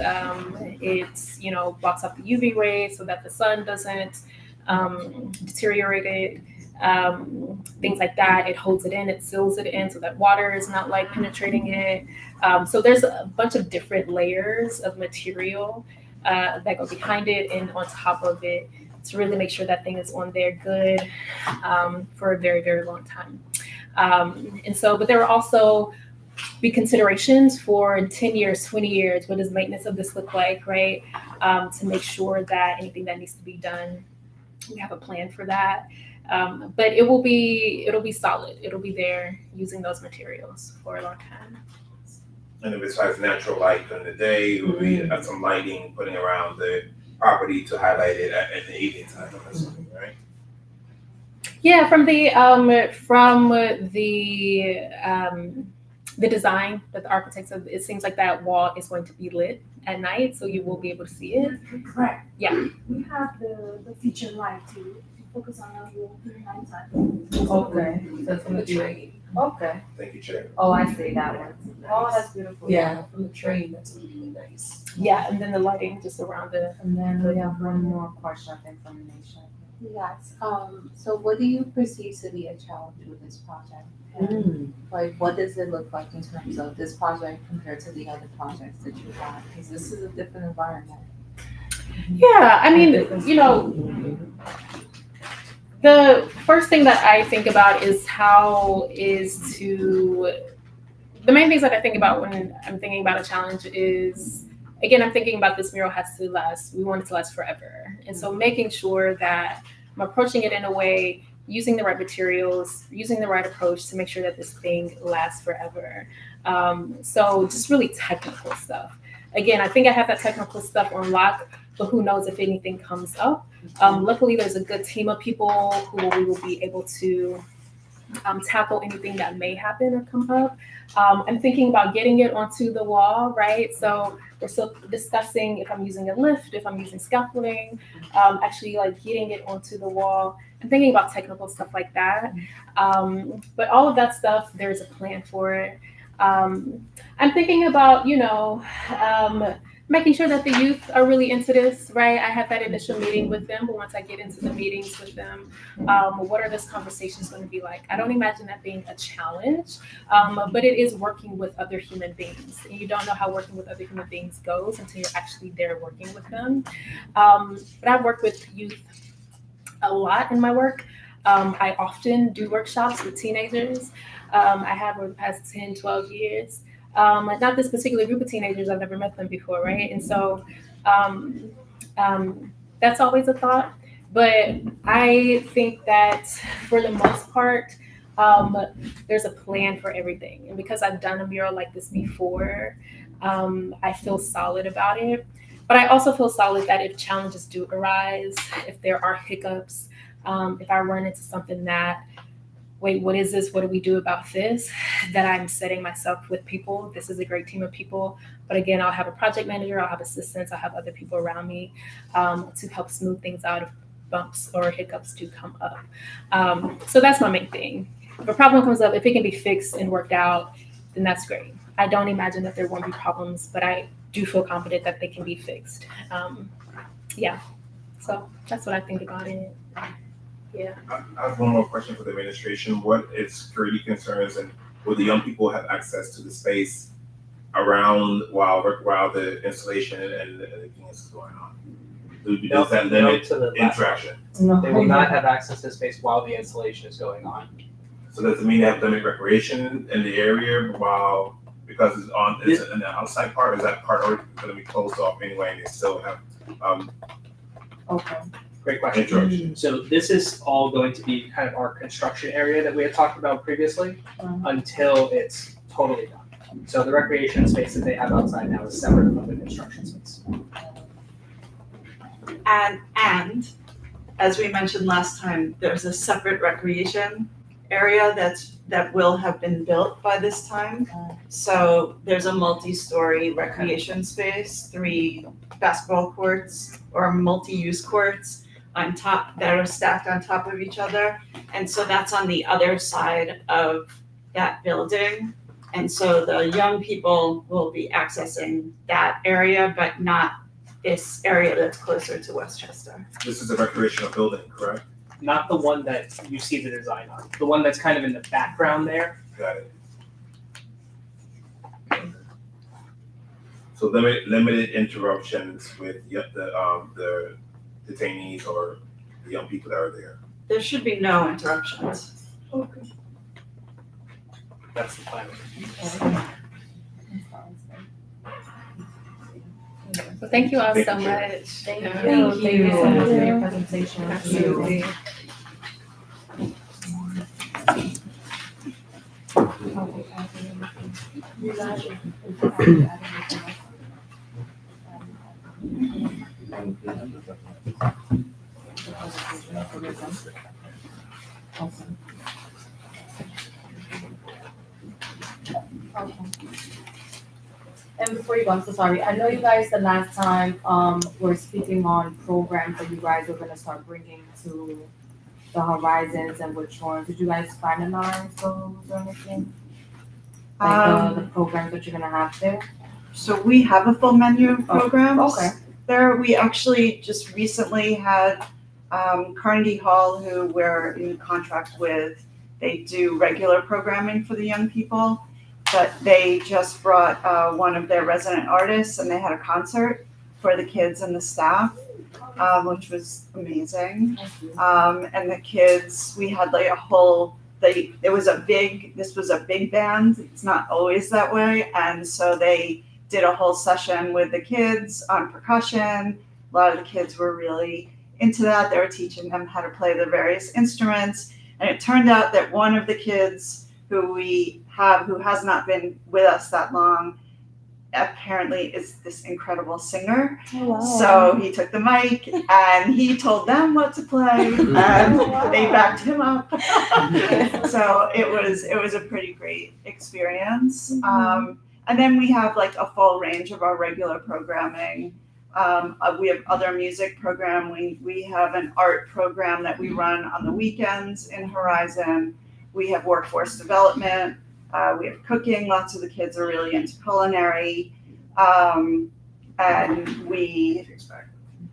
It's, you know, blocks out the UV rays so that the sun doesn't deteriorate it. Things like that. It holds it in, it seals it in so that water is not like penetrating it. So there's a bunch of different layers of material that go behind it and on top of it to really make sure that thing is on there good for a very, very long time. And so, but there will also be considerations for 10 years, 20 years, what does maintenance of this look like, right? To make sure that anything that needs to be done, we have a plan for that. But it'll be solid. It'll be there using those materials for a long time. And if besides natural light during the day, it would be some lighting putting around the property to highlight it at the evening time, I'm assuming, right? Yeah, from the design that the architects have, it seems like that wall is going to be lit at night, so you will be able to see it. Correct. Yeah. We have the feature light to focus on our wall during nighttime. Okay, so it's gonna be, okay. Thank you, Chair. Oh, I see that one. Oh, that's beautiful. Yeah, from the train, that's really nice. Yeah, and then the lighting just around it. And then we have one more question, I think, from Nisha. Yes, so what do you perceive to be a challenge with this project? And, like, what does it look like in terms of this project compared to the other projects that you have? Because this is a different environment. Yeah, I mean, you know, the first thing that I think about is the main things that I think about when I'm thinking about a challenge is, again, I'm thinking about this mural has to last, we want it to last forever. And so making sure that I'm approaching it in a way, using the right materials, using the right approach to make sure that this thing lasts forever. So just really technical stuff. Again, I think I have that technical stuff on lock, but who knows if anything comes up. Luckily, there's a good team of people who we will be able to tackle anything that may happen or come up. I'm thinking about getting it onto the wall, right? So we're still discussing if I'm using a lift, if I'm using scaffolding, actually like getting it onto the wall I'm thinking about technical stuff like that. But all of that stuff, there's a plan for it. I'm thinking about, making sure that the youth are really into this, right? I had that initial meeting with them, but once I get into the meetings with them, what are those conversations going to be like? I don't imagine that being a challenge, but it is working with other human beings. And you don't know how working with other human beings goes until you're actually there working with them. But I've worked with youth a lot in my work. I often do workshops with teenagers. I have over the past 10, 12 years. Not this particular group of teenagers, I've never met them before, right? And so that's always a thought. But I think that for the most part, there's a plan for everything. And because I've done a mural like this before, I feel solid about it. But I also feel solid that if challenges do arise, if there are hiccups, if I run into something that, wait, what is this? What do we do about this? That I'm setting myself with people. This is a great team of people. But again, I'll have a project manager, I'll have assistants, I'll have other people around me to help smooth things out if bumps or hiccups do come up. So that's my main thing. If a problem comes up, if it can be fixed and worked out, then that's great. I don't imagine that there won't be problems, but I do feel confident that they can be fixed. So that's what I think about it. Yeah. I have one more question for the administration. What is security concerns, and will the young people have access to the space around while the installation and everything is going on? Does that limit to the interaction? They will not have access to the space while the installation is going on. So does it mean they have limited recreation in the area because it's in the outside part? Is that part already going to be closed off anyway, and they still have Okay. Great question. interruption? So this is all going to be kind of our construction area that we had talked about previously until it's totally done. So the recreation space that they have outside now is separate from the construction space. And as we mentioned last time, there's a separate recreation area that will have been built by this time. So there's a multi-story recreation space, 3 basketball courts or multi-use courts on top that are stacked on top of each other. And so that's on the other side of that building. And so the young people will be accessing that area, but not this area that's closer to Westchester. This is a recreational building, correct? Not the one that you see the design on, the one that's kind of in the background there. Got it. So limited interruptions with the detainees or the young people that are there. There should be no interruptions. Okay. That's the plan. So thank you all so Thank you. much. Thank you. Thank Thank you so much for you. your presentation. Absolutely. Awesome. And before you go, I'm so sorry. I know you guys the last time were speaking on programs that you guys were gonna start bringing to the Horizons and which ones. Did you guys finalize those or anything? Like the programs that you're gonna have there? So we have a full menu of programs. Okay. There, we actually just recently had Carnegie Hall, who we're in contract with. They do regular programming for the young people, but they just brought one of their resident artists and they had a concert for the kids and the staff, which was amazing. And the kids, we had like a whole, this was a big band. It's not always that way. And so they did a whole session with the kids on percussion. A lot of the kids were really into that. They were teaching them how to play the various instruments. And it turned out that one of the kids who we have, who has not been with us that long, apparently is this incredible singer. Oh, wow. So he took the mic and he told them what to play and they backed him up. So it was a pretty great experience. And then we have like a full range of our regular programming. We have other music program. We have an art program that we run on the weekends in Horizon. We have workforce development. We have cooking. Lots of the kids are really into culinary. And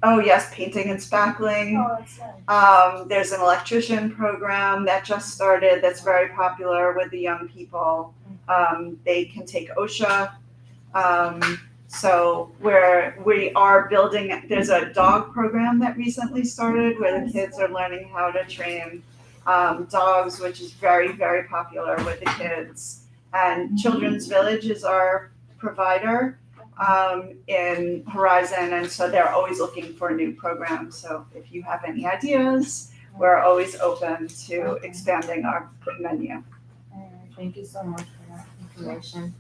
oh yes, painting and spackling. Oh, that's nice. There's an electrician program that just started that's very popular with the young people. They can take OSHA. So we are building, there's a dog program that recently started where the kids are learning how to train dogs, which is very, very popular with the kids. And Children's Village is our provider in Horizon, and so they're always looking for new programs. So if you have any ideas, we're always open to expanding our menu. Thank you so much for that information.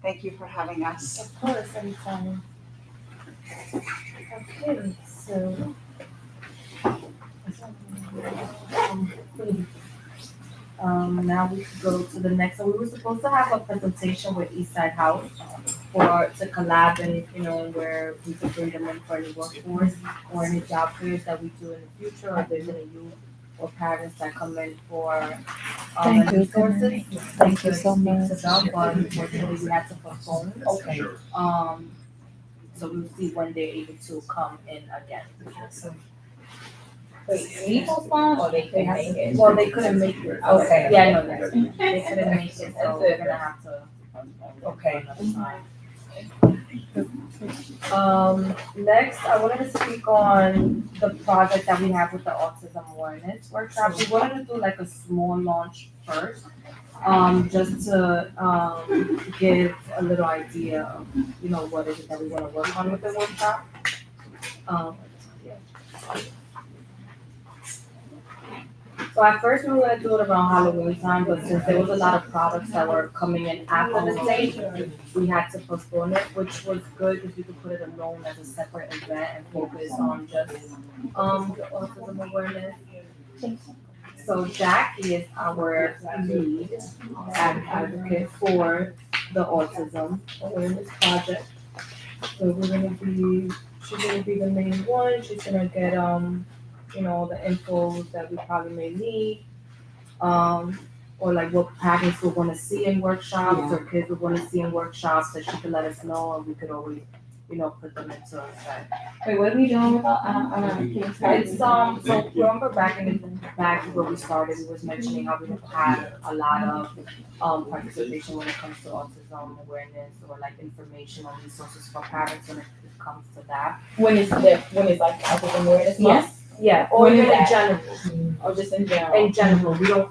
Thank you for having us. Of course, anytime. Okay, so. Now we could go to the next one. We were supposed to have a presentation with Eastside House to collab and, where we could bring them in for any workforce or any job fairs that we do in the future, or if there's any youth or parents that come in for Thank you. resources. Thank you so much. But unfortunately, we had to postpone. Okay. So we'll see when they're able to come in again. Wait, we postponed or they couldn't make it? Well, they couldn't make it. Okay. Yeah, I know that. They couldn't make it, so we're gonna have to. Okay. Next, I wanted to speak on the project that we have with the Autism Awareness Workshop. We wanted to do like a small launch first, just to give a little idea of, what is it that we want to work on with the workshop. So at first we were gonna do it around Halloween time, but since there was a lot of products that were coming in after the date, we had to postpone it, which was good because we could put it alone as a separate event and focus on just the autism awareness. So Jackie is our lead advocate for the Autism Awareness Project. So she's gonna be the main one. She's gonna get the info that we probably may need, or like what parents would want to see in workshops or kids would want to see in workshops, that she could let us know, and we could always, put them into effect. Wait, what are we doing with It's so remember back where we started, we was mentioning how we have had a lot of participation when it comes to autism awareness, or like information or resources for parents when it comes to that. when is like autism awareness month? Yes. Yeah, or When is even in that? general. Or just in general? In general, we don't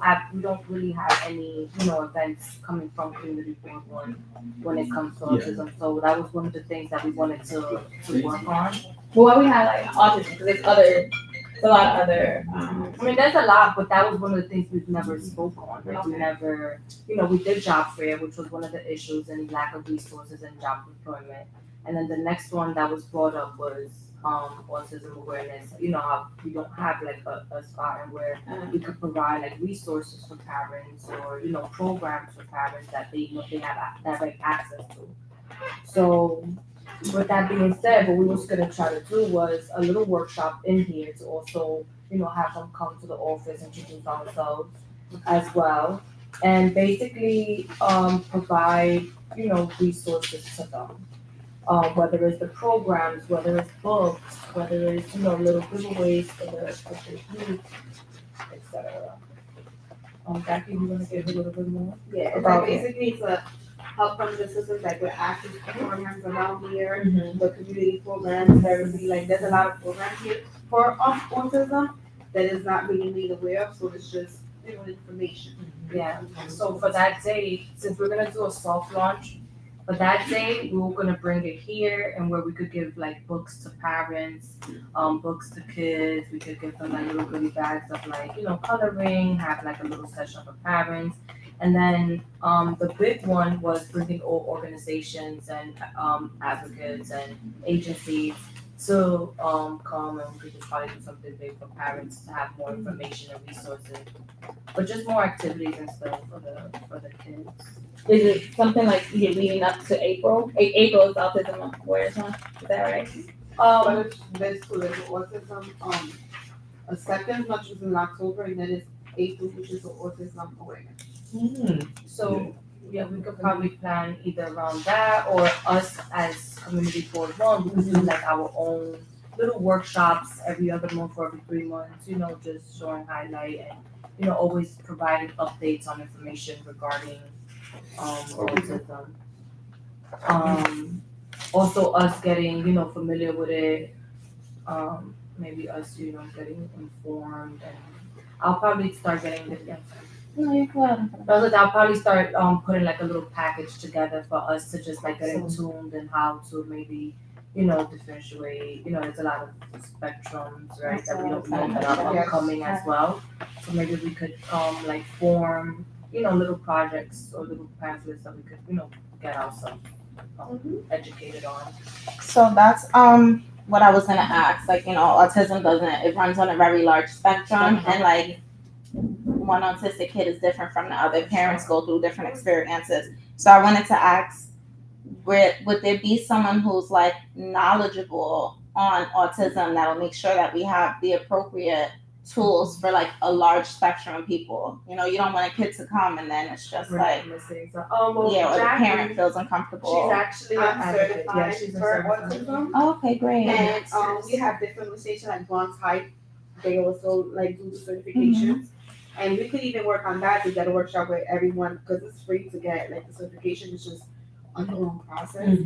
really have any, events coming from Community Board One when it comes to autism. So that was one of the things that we wanted to work on. Well, why we had like autism, because there's a lot of other. I mean, there's a lot, but that was one of the things we've never spoke on. Like we never, we did job fair, which was one of the issues, and lack of resources and job employment. And then the next one that was brought up was autism awareness. How we don't have like a spot where we could provide like resources for parents, or programs for parents that they have direct access to. So with that being said, what we was gonna try to do was a little workshop in here to also have them come to the office, introduce ourselves as well, and basically provide resources to them. Whether it's the programs, whether it's books, whether it's little giveaways for the youth, etc. Jackie, you want to give a little bit more? Yeah, it's about like basically to help from the systems like with access programs around here, the community programs. There would be there's a lot of programs here for autism that is not really made aware of, so it's just information. Yeah. So for that day, since we're gonna do a soft launch. But that day, we were gonna bring it here, and where we could give like books to parents, books to kids. We could give them like little goodie bags of coloring, have like a little session for parents. And then the big one was bringing all organizations and advocates and agencies to come, and we could just probably do something big for parents to have more information and resources. But just more activities and stuff for the kids. Is it something like leading up to April? April is Autism Awareness Month, is that right? But it's, there's two, there's autism, acceptance, which is in October, and then it's April, which is the autism awareness. So, yeah, we could probably plan either around that or us as community board one, we could do like our own little workshops every other month or every 3 months, you know, just showing highlight and, you know, always providing updates on information regarding, autism. Also us getting, you know, familiar with it, maybe us, you know, getting informed and I'll probably start getting the, No, you're good. I'll probably start putting like a little package together for us to just like get in tuned and how to maybe, you know, differentiate, you know, there's a lot of spectrums, right, that we don't know that are upcoming as well. So maybe we could like form, you know, little projects or little pamphlets that we could, you know, get ourselves educated on. So that's what I was gonna ask. Like, you know, autism it runs on a very large spectrum, and like one autistic kid is different from the other. Parents go through different experiences. So I wanted to ask, would there be someone who's like knowledgeable on autism that'll make sure that we have the appropriate tools for like a large spectrum of people? You know, you don't want a kid to come and then it's just like, well, yeah, or the Jackie, parent feels uncomfortable. She's actually certified she's for certified. autism. Oh, okay, great. And we have different stations like Bronx Heights, they also like do the certifications. And we could even work on that to get a workshop with everyone, because it's free to get like the certification, it's just a long process.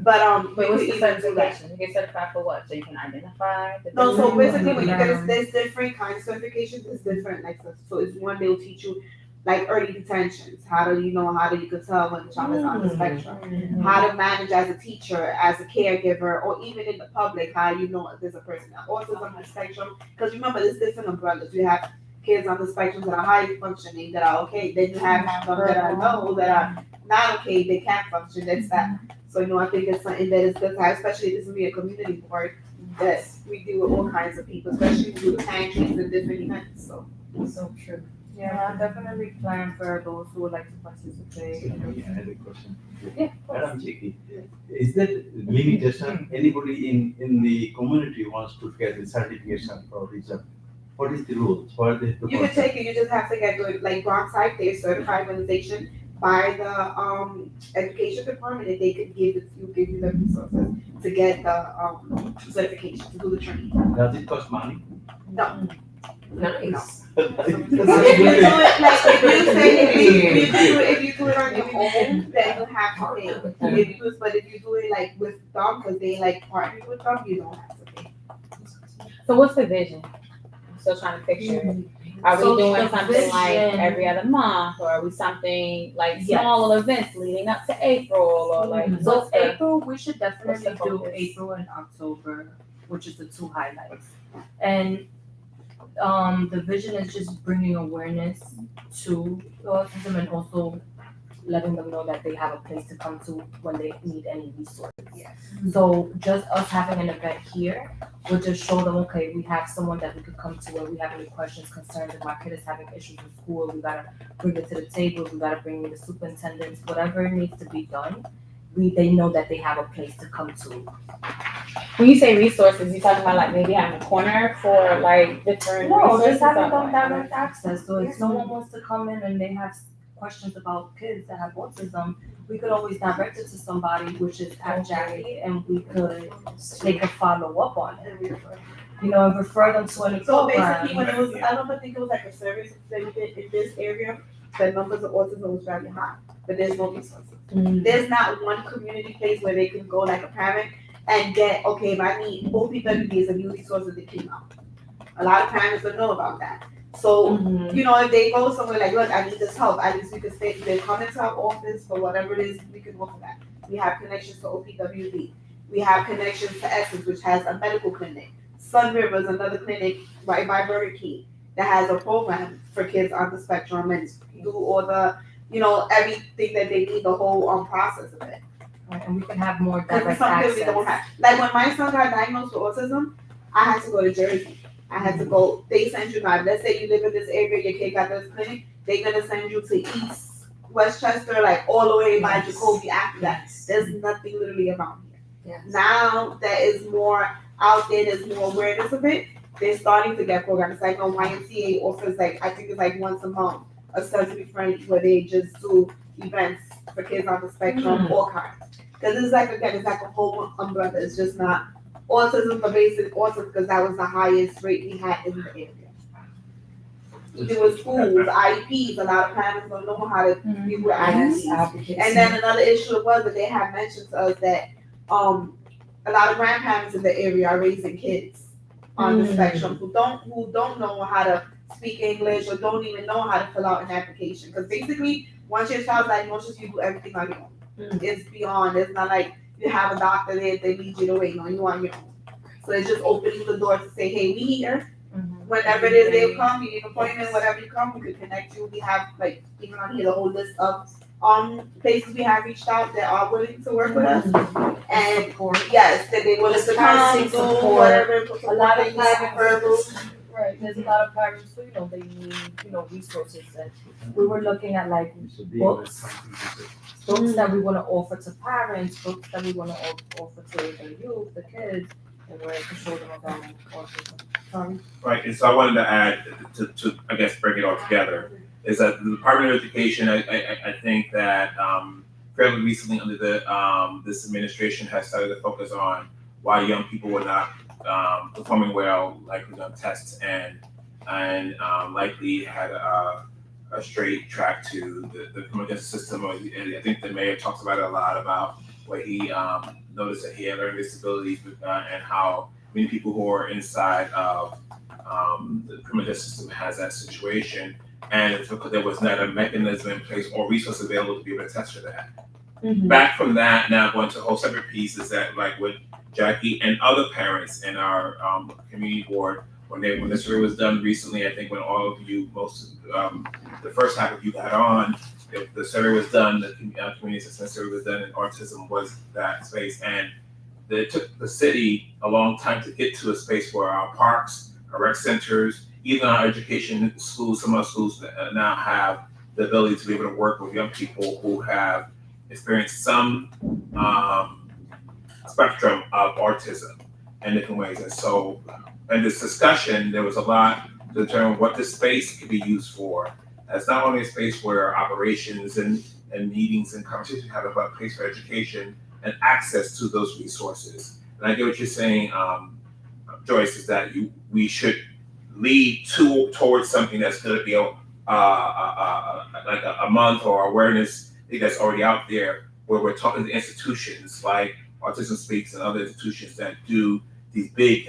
But Wait, we what's could the even do that. certification? You get certified for what? So you can identify the No, so different- basically when you get, there's different kinds of certifications, there's different, like, so it's one, they'll teach you like early detentions, how do you can tell when the child is on the spectrum, how to manage as a teacher, as a caregiver, or even in the public, how you know if there's a person that autism on the spectrum, because remember, there's different umbrellas, you have kids on the spectrum that are highly functioning, that are okay, then you have some that are low, that are not okay, they can't function, that's that. So, you know, I think it's something that is good to have, especially if this will be a community board, that we deal with all kinds of people, especially through the pantries and different events, so. So true. Yeah, I'll definitely plan for those who would like to participate. I had a question. Yeah. Madam Chiki, is there limitation, anybody in the community wants to get the certification for result? What is the rules? What is the? You can take it, you just have to get good, like Bronx Heights, they're certified organization by the education department, and they could give you the resources to get the certification, to do the training. Does it cost money? No. Nice. If you do it, like, if you do it on your own, then you have to pay. But if you do it like with them, because they like partner with them, you don't have to pay. So what's the vision? I'm still trying to picture. Are we So doing the something like vision- every other month, or are we something like Yes. small little events leading up to April, or like So what's the- April, we should definitely what's the do focus? April and October, which is the two highlights. And the vision is just bringing awareness to autism and also letting them know that they have a place to come to when they need any resources. So just us having an event here will just show them, okay, we have someone that we could come to when we have any questions, concerns, if my kid is having issues in school, we gotta bring it to the table, we gotta bring in the superintendents, whatever needs to be done, they know that they have a place to come to. When you say resources, you talking about like maybe having a corner for like different No, resources? just having or them what? direct access, so if someone wants to come in and they have questions about kids that have autism, we could always direct it to somebody, which is at Jackie, and they could follow up on it. You know, and refer them to any So program. basically, when it was, I don't think it was like a service that we did in this area, the numbers of autism was very high, but there's no resources. There's not one community place where they can go like a parent and get, okay, if I need OPWD is a new resource that came out. A lot of parents don't know about that. So, you know, if they go somewhere like, look, I need this help, at least we can stay, they come into our office for whatever it is, we can go for that. We have connections to OPWD. We have connections to Essence, which has a medical clinic. Sun River is another clinic right by Burger King that has a program for kids on the spectrum and do all the, you know, everything that they need, the whole process of it. Right, and we can have more Because direct some kids access. they don't have. Like when my son got diagnosed with autism, I had to go to Jersey. I had to go, they send you now, let's say you live in this area, your kid got this clinic, they're gonna send you to East Westchester, like all the way by Jacoby after that. There's nothing literally around here. Yes. Now that is more out there, there's more awareness of it, they're starting to get programs. Like on YMCA offers like, I think it's like once a month, a sensory friendly where they just do events for kids on the spectrum, all kinds. Cause it's like, again, it's like a whole umbrella, it's just not autism for basic autism, because that was the highest rate we had in the area. Even with schools, IEPs, a lot of parents don't know how to deal with IEPs. And then another issue was that they had mentioned to us that, a lot of grandparents in the area are raising kids on the spectrum who don't know how to speak English or don't even know how to fill out an application. Because basically, once your child's diagnosed, you do everything on your own. It's beyond. It's not like you have a doctor there, they need you to wait on you on your own. So it's just opening the door to say, hey, we here. Whenever it is they come, you need an appointment, whatever you come, we could connect you. We have like even on here the whole list of places we have reached out that are willing to work with us. And yes, that they willing to come, do whatever, A lot of verbals. Right, there's a lot of parents who, they need, resources, and we were looking at like books that we wanna offer to parents, books that we wanna offer to the youth, the kids, and we're to show them about autism. Right, and so I wanted to add to I guess bring it all together, is that the Department of Education, I think that fairly recently under this administration has started to focus on why young people were not performing well, likely on tests, and likely had a straight track to the criminal justice system. And I think the mayor talks about it a lot, about where he noticed that he had learning disabilities and how many people who are inside of the criminal justice system has that situation. And it's because there was not a mechanism in place or resources available to be able to test for that. Back from that, now going to a whole separate piece is that, like with Jackie and other parents in our community board, when the survey was done recently, I think when all of you, the first half of you got on, the survey was done, the community assessment survey was done, and autism was that space. And it took the city a long time to get to a space where our parks, our rec centers, even our education schools, some of our schools now have the ability to be able to work with young people who have experienced some spectrum of autism in different ways. And so in this discussion, there was a lot to determine what this space could be used for. As not only a space where operations and meetings and conversations have about a place for education and access to those resources. And I get what you're saying, Joyce, is that we should lead towards something that's going to be like a month or awareness that's already out there, where we're talking to institutions like Autism Speaks and other institutions that do these big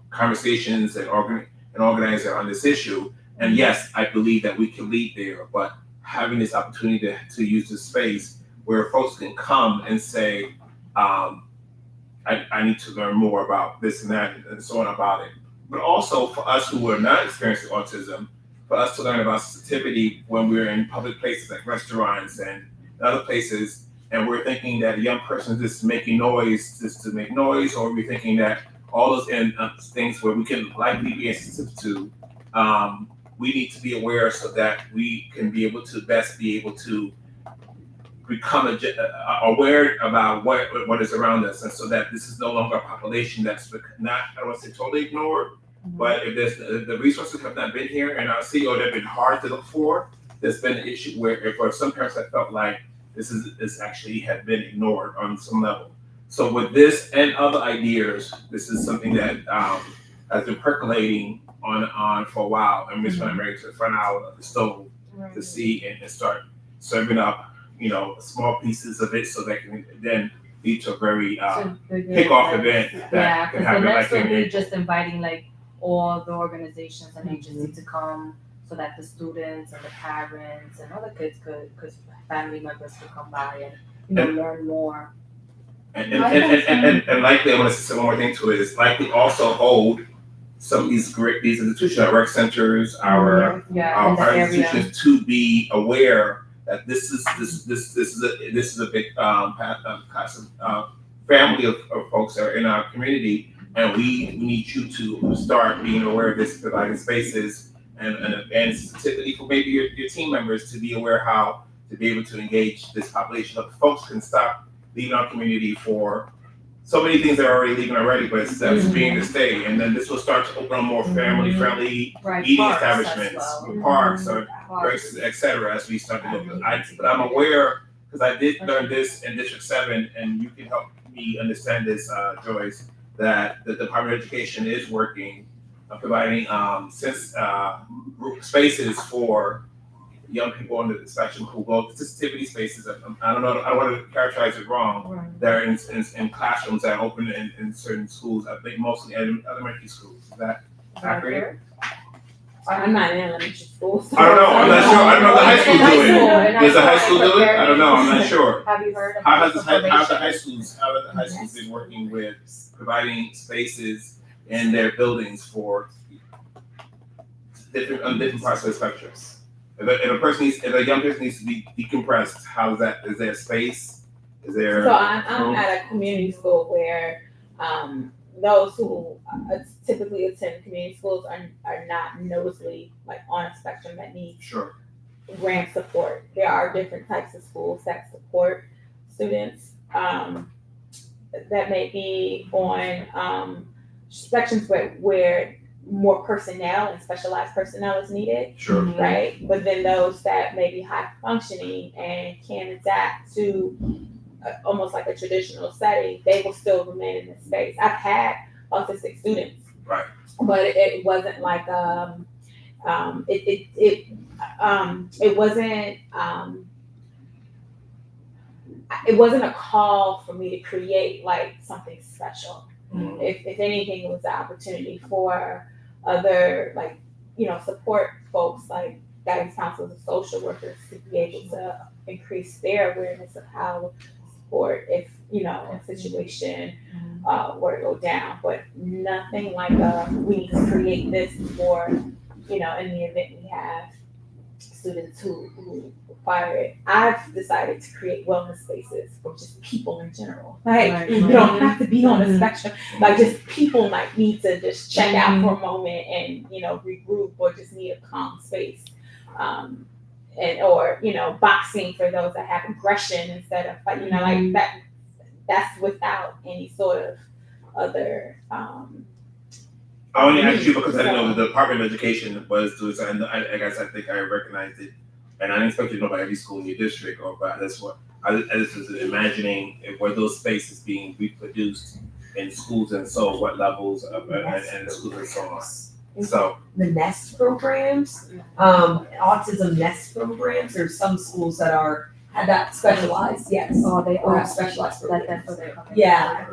conversations and organize on this issue. And yes, I believe that we can lead there, but having this opportunity to use this space where folks can come and say, I need to learn more about this and that and so on about it. But also for us who are not experiencing autism, for us to learn about sensitivity when we're in public places like restaurants and other places, and we're thinking that a young person is just making noise just to make noise, or we're thinking that all those things where we can likely be insensitive to, we need to be aware so that we can be able to best be able to become aware about what is around us, and so that this is no longer a population that's not, I don't want to say totally ignored, but if the resources have not been here and our CEO, they've been hard to look for, there's been an issue where for some parents I felt like this actually had been ignored on some level. So with this and other ideas, this is something that has been percolating on for a while, and we're just going to bring it to the front hour of the stove to see and start serving up, small pieces of it, so that can then lead to a very kickoff event that can because the happen. next one we're just inviting like all the organizations and agencies to come, so that the students and the parents and other kids could family members could come by and learn more. And likely, I want to say one more thing to it, is likely also hold some of these institutions, our rec centers, our institutions, to be aware that this is a big family of folks that are in our community, and we need you to start being aware of this, providing spaces and sensitivity for maybe your team members to be aware how to be able to engage this population of folks can stop leaving our community for so many things are already leaving already, but that's being to stay. And then this will start to open up more family-friendly Right, eating parks as establishments, well. parks, or Parks. et cetera, as we start to look. But I'm aware, because I did learn this in District 7, and you can help me understand this, Joyce, that the Department of Education is working, providing group spaces for young people on the spectrum who go to sensitivity spaces. I don't know, I don't want to characterize it wrong. Right. They're in classrooms that are open in certain schools, I think mostly elementary schools. Is that accurate? I'm not in elementary school. So I don't know, I'm not sure. I don't know what the high school doing. And Does the I high saw school it do it? I don't know, I'm not preparing. sure. Have you heard of How has the the high formation? schools been working with providing spaces in their buildings for different parts of the spectrum? If a young person needs to be decompressed, how's that? Is there space? Is there? So I'm at a community school where those who typically attend community schools are not noticeably like on a spectrum that needs Sure. grant support. There are different types of schools that support students that may be on spectrums where more personnel and specialized personnel is needed. Sure. Right? But then those that may be high functioning and can adapt to almost like a traditional setting, they will still remain in the space. I've had autistic students. Right. But it wasn't like it wasn't a call for me to create like something special. If anything, it was the opportunity for other like, support folks like guidance counselors and social workers to be able to increase their awareness of how to support if, a situation were to go down. But nothing like we need to create this for, in the event we have students who require it. I've decided to create wellness spaces for just people in general. Like, you don't have to be on the spectrum. Like, just people might need to just check out for a moment and, regroup, or just need a calm space. Or boxing for those that have aggression instead of, like that. That's without any sort of other. I only asked you because I didn't know the Department of Education was doing something. I guess I think I recognized it, and I didn't expect you to know about every school in your district, but that's what I just was imagining. Were those spaces being reproduced in schools, and so what levels of and schools and so on. So the NEST programs, autism NEST programs. There's some schools that have that specialized. Yes. Oh, they or are have specialized programs. That's what they're okay. Yeah.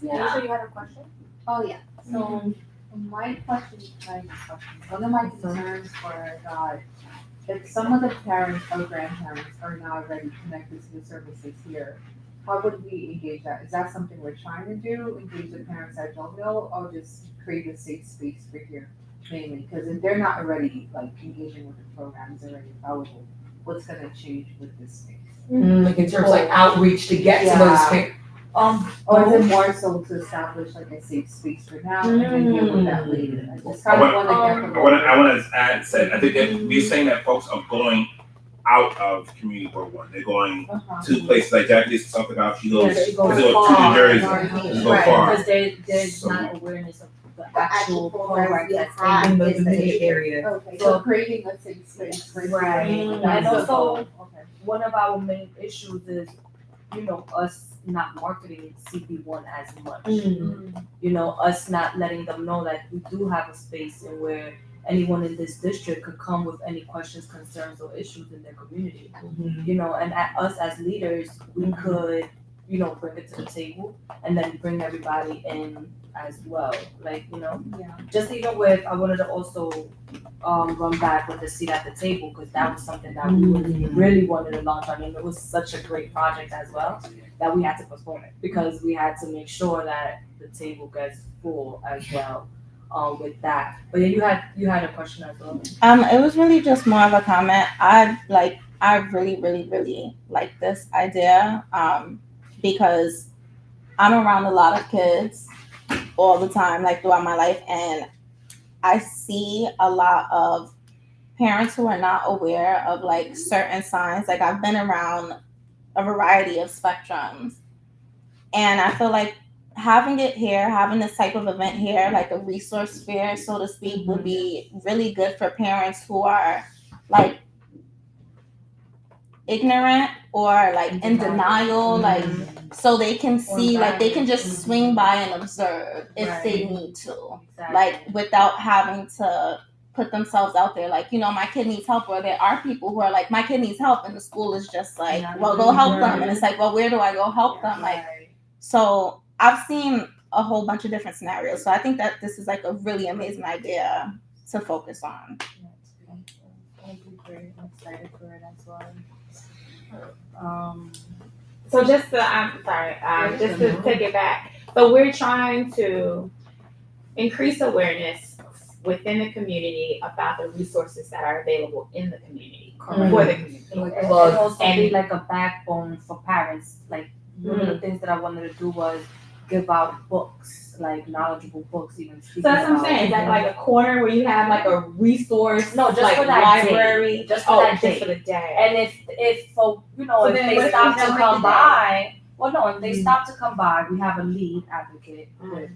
Yeah. So you had a question? Oh, yeah, so my question, one of my concerns were that if some of the parents or grandparents are not already connected to the services here, how would we engage that? Is that something we're trying to do, engage the parents that don't know, or just create a safe space for here mainly? Because if they're not already like engaging with the programs already available, what's gonna change with this space? Like in terms of like outreach to get to those parents. Or is it more so to establish like a safe space for now and then deal with that later? I just kind of want to get I want to add, I think that we're saying that folks are going out of community board one. They're going to places like Jackie used to talk about. She goes to New Jersey. She goes far. Because there's not awareness of the actual program that's in the Bay Area. Okay, so creating a safe space for right. here. And also, one of our main issues is, us not marketing CP1 as much. Us not letting them know that we do have a space and where anyone in this district could come with any questions, concerns, or issues in their community. And us as leaders, we could, bring it to the table and then bring everybody in as well. Just even with, I wanted to also run back with the seat at the table, because that was something that we really wanted to launch on, and it was such a great project as well that we had to postpone it because we had to make sure that the table gets full as well with that. But yeah, you had a question as well. It was really just more of a comment. I really, really, really like this idea because I'm around a lot of kids all the time, like throughout my life, and I see a lot of parents who are not aware of like certain signs. Like I've been around a variety of spectrums, And I feel like having it here, having this type of event here, like a resource fair, so to speak, would be really good for parents who are like ignorant or like in denial, like so they can see, like they can just swing by and observe if they need to, like without having to put themselves out there, like, you know, my kid needs help, or there are people who are like, my kid needs help, and the school is just like, well, go help them, and it's like, well, where do I go help them? Like, so I've seen a whole bunch of different scenarios, so I think that this is like a really amazing idea to focus on. I'm excited for it as well. So just to, I'm sorry, just to take it back. So we're trying to increase awareness within the community about the resources that are available in the community for the community. And also be like a backbone for parents. Like one of the things that I wanted to do was give out books, like knowledgeable books, even. So that's what I'm saying. Is that like a corner where you have like a resource? No, just like for that library. day. Just for that day. Just for the day. And if for you know, So if then they what stop if to they come like by, well, no, if they stop to come by, we have a lead advocate with,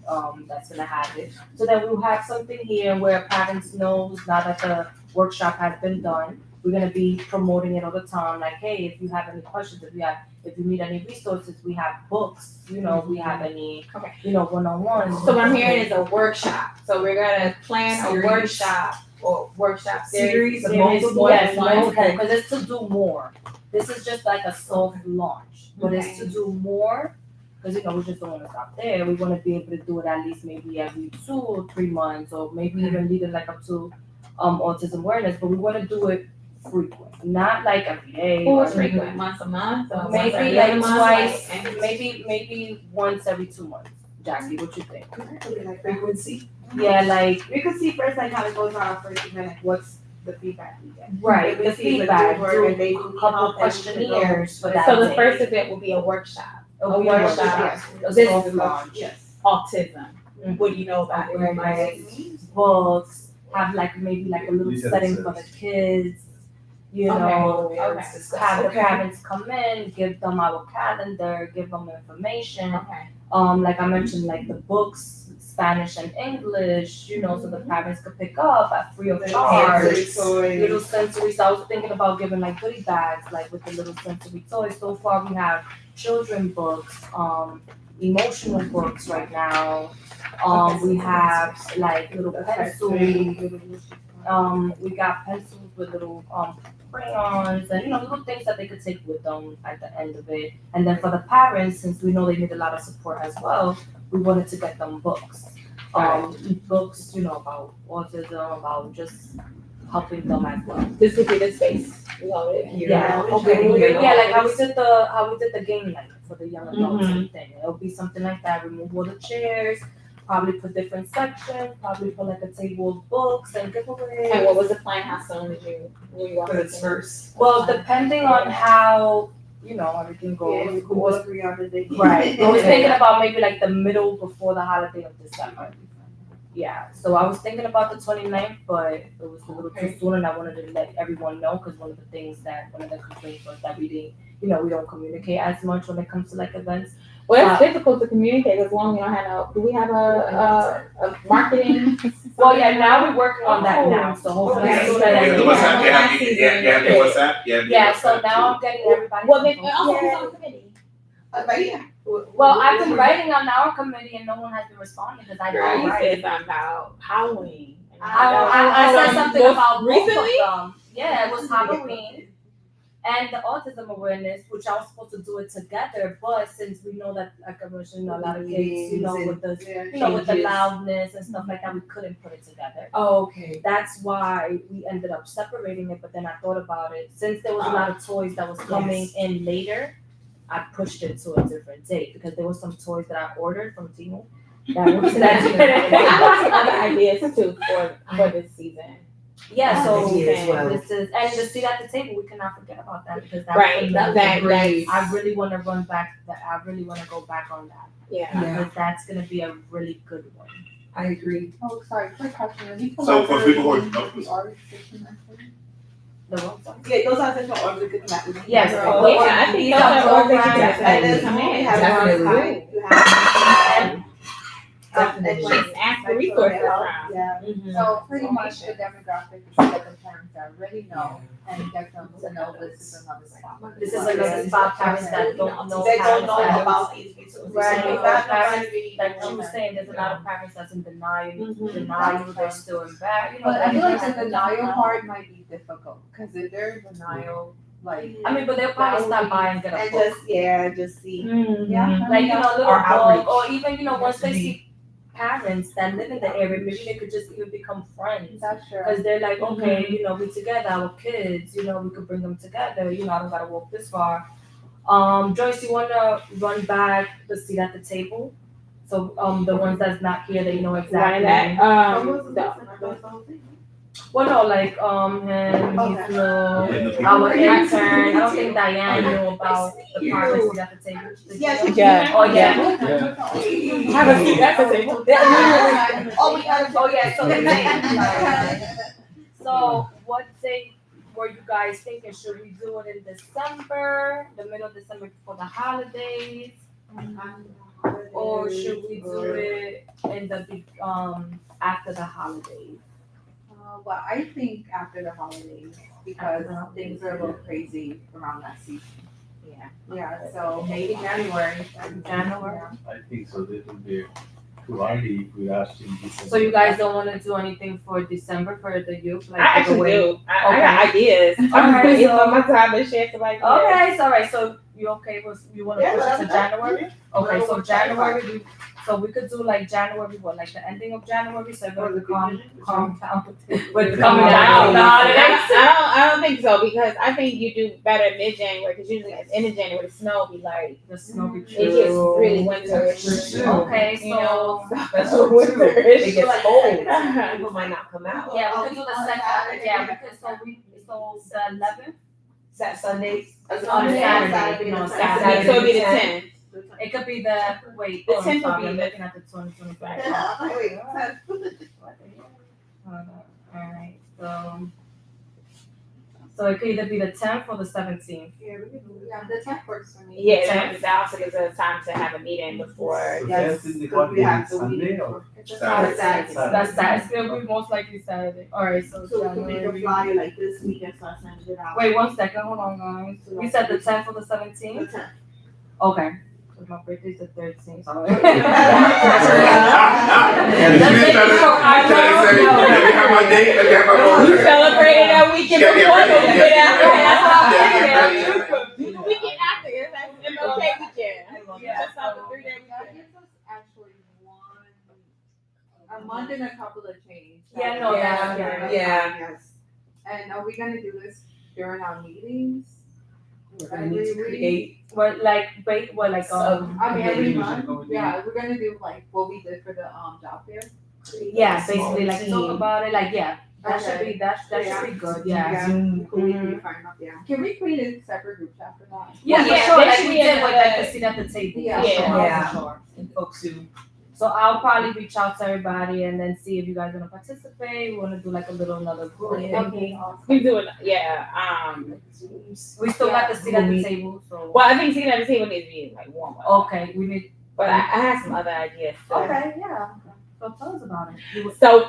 that's gonna have it. So then we'll have something here where parents knows now that the workshop has been done. We're gonna be promoting it all the time. Like, hey, if you have any questions, if you need any resources, we have books. You know, we have any, you know, one-on-ones. So what I'm hearing is a workshop. So we're gonna plan a workshop or workshop series. Multiple, because it's to do more. This is just like a soft launch, but it's to do more. Because you know we just don't want to stop there. We want to be able to do it at least maybe every 2 or 3 months, or maybe even lead it like up to autism awareness. But we want to do it frequent, not like every day. Or frequent, once a month, or maybe like twice, maybe once every 2 months. Jackie, what you think? Like frequency. Yeah, like We could see first like how it goes on our first event, like what's the feedback we get. right, If the we see feedback. good Do work and they a couple questionnaires for that. So the day. first event will be a workshop. A workshop. Yes. A This soft is launch. Yes. autism. What do you know about it? Awareness, books, have like maybe like a little setting for the kids. You know, Okay. have the parents come in, give them our calendar, give them information. Okay. Like I mentioned, like the books, Spanish and English, you know, so the parents could pick up at free of charge. Little sensory. So I was thinking about giving like goodie bags, like with the little sensory toys. So far we have children books, emotional books right now. We have like little pencils. We got pencils with little crayons and you know little things that they could take with them at the end of it. And then for the parents, since we know they need a lot of support as well, we wanted to get them books. Books, you know, about autism, about just helping them as well. This would be the space we hold it here. Yeah, Okay. yeah, like how we did the game night for the young adults and thing. It'll be something like that. Remove all the chairs, probably put different sections, probably put like a table of books and giveaways. And what was the plan? How soon were you For its first. Well, depending on how, you know, everything goes. Yeah, we will agree on the date. Right. I was thinking about maybe like the middle before the holiday of December. Yeah, so I was thinking about the 29th, but it was a little too soon and I wanted to let everyone know because one of the complaints was that we didn't, you know, we don't communicate as much when it comes to like events. Well, it's difficult to communicate as long as you don't have do we have a marketing? Well, yeah, now we're working on that now, so hopefully. Yeah, so now I'm getting everybody. Well, then, also who's on the committee? Well, I've been writing on our committee and no one has been responding because I Girl, know, you right? said something about Halloween. I said something about both of recently? them. Yeah, it was Halloween and the autism awareness, which I was supposed to do it together, but since we know that, like I mentioned, a lot of kids, you know, with the, you know, with the loudness and stuff like that, we couldn't put it together. Oh, okay. That's why we ended up separating it. But then I thought about it, since there was a lot of toys that was coming in later, I pushed it to a different date because there were some toys that I ordered from Temu. That was that. I got some other ideas too for this season. Yeah, so well. this is, and the seat at the table, we cannot forget about that because that's Right, great. I really want to run back. I really want to go back on that. Yeah, because that's gonna be a really good one. I agree. Oh, sorry, quick question. Are you So for people who are- the artist section actually? The what? Yeah, those are the orgs that could come out with. Yes, I think those are all things that And then come in. have Definitely. time, you have. Definitely. Just ask for resources from. Yeah. So pretty much the demographic is get the parents that already know and get them to know this is another spot. This is another spot, parents that don't know. They don't know parents that- about these resources. Right, So or that's parents, really- like you were saying, there's a lot of parents that's in denial, they're still embarrassed, you know. But I feel like that- the denial part might be difficult, cause if they're in denial, like. I mean, but they'll probably stop by and get a And book. just see. Yeah. Like, you know, a little Or book, outreach. or even, you know, once they see parents that live in the area, maybe they could just even become friends. That's true. Cause they're like, okay, you know, we together, our kids, you know, we could bring them together, you know, I don't gotta walk this far. Joyce, you wanna run back the seat at the table? So, the ones that's not here, that you know exactly. Well, no, like, him, Okay. Flo, our intern, I don't think Diane knew about the part of seat at the table. Did Yeah, you? she Yeah. Oh, yeah. Have a seat at the table. Oh, we gotta. Oh, yeah, so the date. So what date were you guys thinking? Should we do it in December, the middle of December before the holidays? Or should we do it in the after the holidays? Well, I think after the holidays, because things are a little crazy around that season. Yeah. Yeah, so maybe January. January. I think so, that will be too early if we ask in December. So you guys don't wanna do anything for December for the youth, like? I for the actually way- do. I got ideas. Alright, I'm putting so- on my time to share some ideas. Okay, so alright, so you okay with, you wanna Yeah, push it to that's January? Okay, so Well, January, so we could do like January, what, like the ending of January, so everyone could calm down with coming down. I don't think so, because I think you do better mid-January, because usually at the end of January, the snow will be like, The snow be it gets really winterish. Okay, You know, so. That's so winterish. It gets cold. People might not come out. Yeah, we could do the second, yeah, because so the 11th, That Sundays. on Sunday, Saturday, Saturday, you know, Saturday. Saturday. So it'll be the 10th. It could be the, wait, The oh, I'm 10th would sorry, be I'm the- looking at the 2025. Wait, Hold on. Alright, so it could either be the 10th or the 17th. Yeah, the 10th works for me. Yeah, that also gives us time to have a meeting before. So Yes, that's in the because we have holiday, to Sunday or? It's a Saturday. Saturday. That's Saturday, it'll be most likely Saturday. Alright, so So we can make a January. flyer like this weekend, so I send it out. Wait, 1 second, hold on guys. We said the 10th or the 17th? The 10th. Okay. So my birthday's the 13th, sorry. And she didn't try to say, let me have my date, let me have my We celebrated that weekend Yeah, before, yeah, but we did yeah, after. yeah, That's all yeah, I'm yeah, saying. Do the weekend after, it's like an MLK weekend. Yeah. Just have the 3-day That weekend. gives us actually a month and a couple of change. Yeah, no, Yeah, yeah. yeah. Yes. And are we gonna do this during our meetings? We're gonna need to create. What, like, wait, what, like, I mean, every Usually month, go with yeah, we're gonna do like what we did for the job fair. yeah, basically, like, Small talk team. about it, like, yeah, that should Okay. be, that should be good, yeah. Zoom, Mhm. we can find up, yeah. Can we create a separate group chat for that? Yeah, Yeah, for sure, there like should we be did with, like, another- the seat at the table. Yeah. For sure, Yeah. for sure. And folks who. So I'll probably reach out to everybody and then see if you guys wanna participate, we wanna do like a little another group. Okay. We do it, yeah, We still got the seat at the table, so. well, I think sitting at the table needs to be like warm up. Okay, we need, But I had some other ideas. So. okay, yeah, so tell us about it. So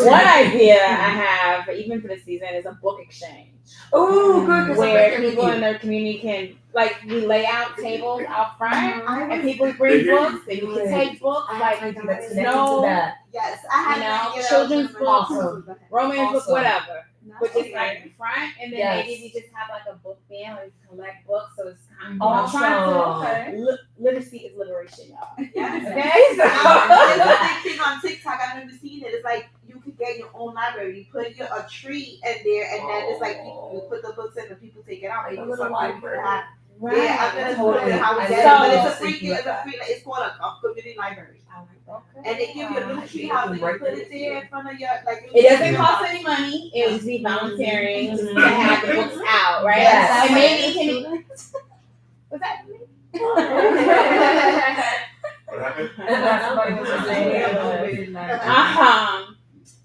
one idea I have, even for the season, is a book exchange. Ooh, good. 'Cause Where I'm people with in their community can, like, we lay out tables out front, I and was- people bring books, and you can take books, like, you. That's connected to no that. Yes, I had You an know, idea that children's was books. awesome. romance book, Awesome. whatever. But just like in front, and then Yes. maybe we just have like a book ban, or we collect books, so it's kind of Awesome. Okay. literacy is liberation, y'all. Yes. Okay, There's so a big thing on TikTok. I've never seen it. It's like you could get your own library. You put a tree in there, and then it's like you put the books in, and people take it out. Like a Maybe little some people library. have- right. Yeah, I'm gonna Totally. put it how we I get it, love but it's a thinking free. It's like a free. It's called a community library, and they give you a little tree house, and you put it there in front of your like. It doesn't cost any money. It would just be volunteering to have the books out, right? Yes. And maybe it can. What's that? What happened? Somebody was just saying,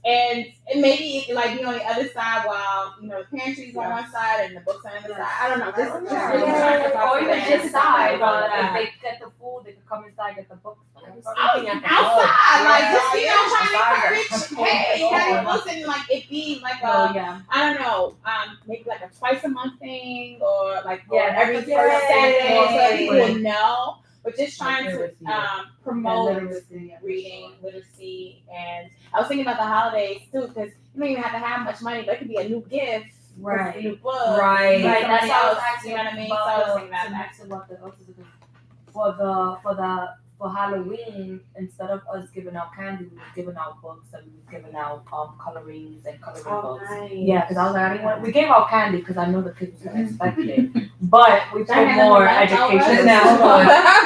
And maybe it can like be on the other side while the pantry's on one side and the books are on the I don't know. Just really Yeah, trying to or even just side, but if that. they get the food, they could come inside, get the books. Outside, like just Yeah. trying to encourage. Hey, Patty Wilson, like it be like Oh, a yeah. I don't know, maybe like a twice a month thing or like Yeah, or every that's first a- Saturday so that yeah. people will know. But just trying to Literacy, yeah. promote Literacy, reading, literacy, and I was thinking about the holidays too because you don't even have to have much money, but it could be a new gift, Right. a new book, Right. Right. That's Somebody how I was else, asking you know what I mean? So about I was the- thinking about to that. mix it with the for Halloween, instead of us giving out candy, we were giving out books and we were giving out colorings and coloring books. nice. Yeah, because I was like, I didn't want. We gave out candy because I know the kids was gonna expect it, but we put Trying to more have a education. leftover. now.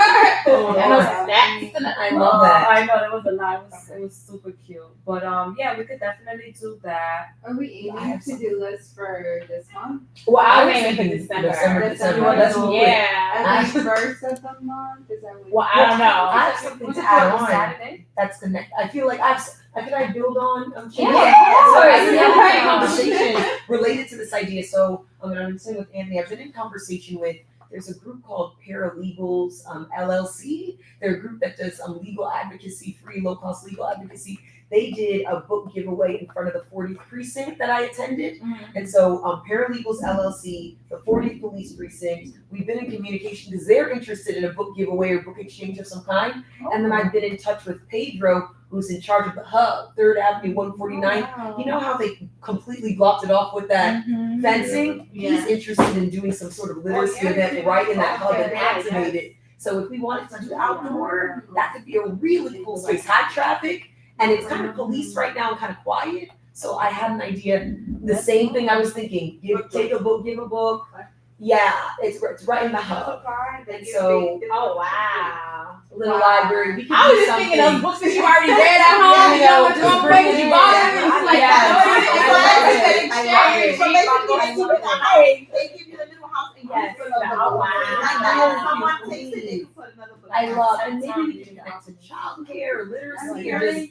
And those snacks and I love that. I know there was a lot. It was super cute. But yeah, we could definitely do that. Are we aiming to do this for this month? Well, I I was was aiming for thinking December. December. Let's do it. Yeah. At the first of the month? Is that what? Well, I don't know. I have something to add on. Saturday. That's connect. I feel like I build on. Yeah, So of I've been having course. a conversation related to this idea. So I'm going to say with Anthony. I've been in conversation with. There's a group called Paralegals LLC. They're a group that does legal advocacy, free, low-cost legal advocacy. They did a book giveaway in front of the 40th precinct that I attended. And so Paralegals LLC, the 40th Police Precinct, we've been in communication because they're interested in a book giveaway or book exchange of some kind. And then I've been in touch with Pedro, who's in charge of the hub, 3rd Avenue, 149. You know how they completely blocked it off with that fencing? He's interested in doing some sort of literacy event right in that hub and activate it. So if we wanted to do outdoor, that could be a really cool space. High traffic, and it's kind of policed right now and kind of quiet. So I had an idea, the same thing I was thinking, take a book, give a book. Yeah, it's right in the hub. And so, Oh wow. little library, we could I was do just thinking something. those books that you already read at home. You know what you're going to you bought them. And it's like I they give you the little house and Yes. Someone takes it, they can put another book. I love, and maybe we can connect to childcare, literacy, or just,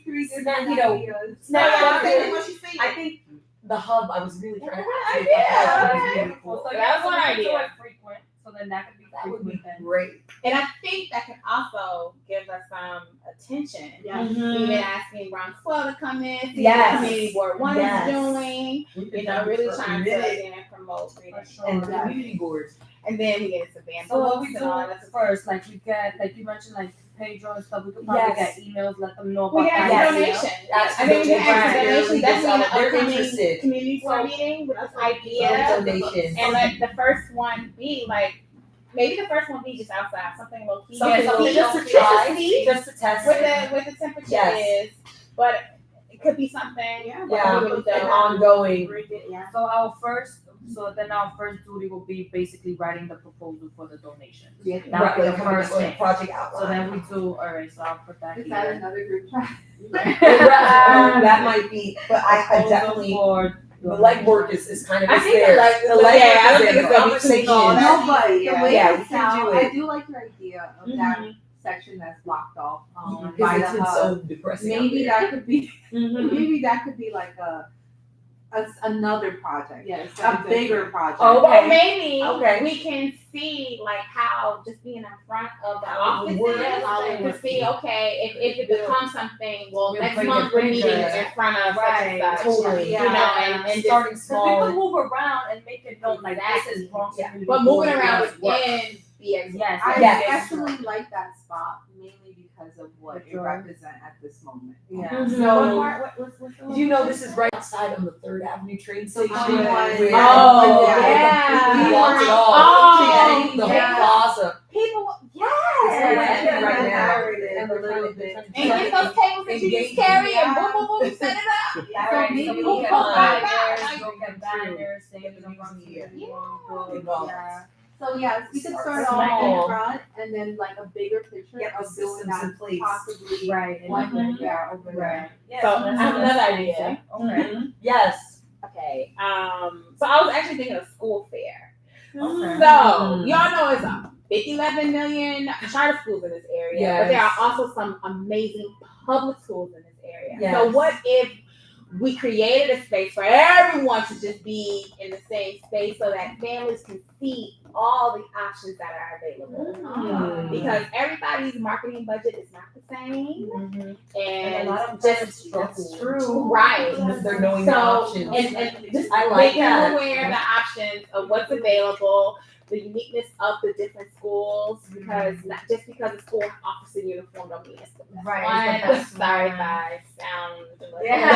I think the hub, I was really trying to activate the hub. It was really cool. So That's one idea. Frequent, so then that could be That would be frequent. great. And I think that can also give us some attention. Mhm. Even asking Ron Swell to come in, see Yes. what Community Board 1 Yes. is doing. You know, really trying to again promote reading. And the community boards. And then we get some band So what books we and do all that. first, like we get, like you mentioned, like Pedro and stuff. We could probably Yes. get emails, let them know We about can that. ask donations. I think we can ask donations. That's in the They're upcoming interested. community board meeting with this idea. Donations. And let the first one be like, maybe the first one be just outside, something low key. Something Something just to low-key. try, just to test With it. the temperature Yes. is, but it could be something. Yeah, really and ongoing. So our first duty will be basically writing the proposal for the donation. Yeah. That would be the Right, first like thing. project So outline. then we do, all right, so I'll put that Is that here. another group chat? That might be, but I definitely, the legwork is kind of, I it's think there. the leg- The legwork yeah, I don't is think there. it's gonna be too Conversation. long. No, but the way Yeah, it we can sounds, do I it. do like your idea of that section that's blocked off by Because the it's hub. so depressing out Maybe there. that could be, maybe that could be like another project. Yes, A bigger project. Or Okay. maybe Okay. we can see like how just being in front of the Hollywood. offices to see, okay, if it becomes something, well, We'll next bring month it we're bigger. meeting in front of such and such. Totally. You know, and just starting Because small. we could move around and make it known like this is Bronx Yeah. Community but moving Board around does work. within the Yes. I Yes. especially like that spot mainly because of what it Sure. represents at this moment. Yeah. Mhm. So Did you know this is right outside on the 3rd Avenue train station? Oh, Where- oh, where they yeah. completely blocked it off. Oh, The whole yeah. plaza. people, yes. It's right now. Yeah. And the little bit. And get those tables that you just carry and boom, boom, boom, set it up. All right, maybe so we we'll can get find banners, we'll get banners, saying the Bronx Community Board. Yeah. So yes, we could start Small. off in front and then like a bigger picture Get the of doing systems in that place. possibly Right. one Mhm. yeah over there. Right. Yeah, So, that's I have another amazing. idea. Okay. Yes. Okay. So I was actually thinking of school fair. Okay. So y'all know it's 11 million charter schools in this area, but there are Yes. also some amazing public schools in this area. Yes. So what if we created a space for everyone to just be in the same space so that families can see all the options that are available. Because everybody's marketing budget is not the same. And a lot of just parents struggle. true. Right. Because they're knowing the options. And just I like making that. them aware of the options of what's available, the uniqueness of the different schools, because not just because a school offers a uniform don't mean it's the best Right, one. it's the best Sorry one. if I sound like Yeah.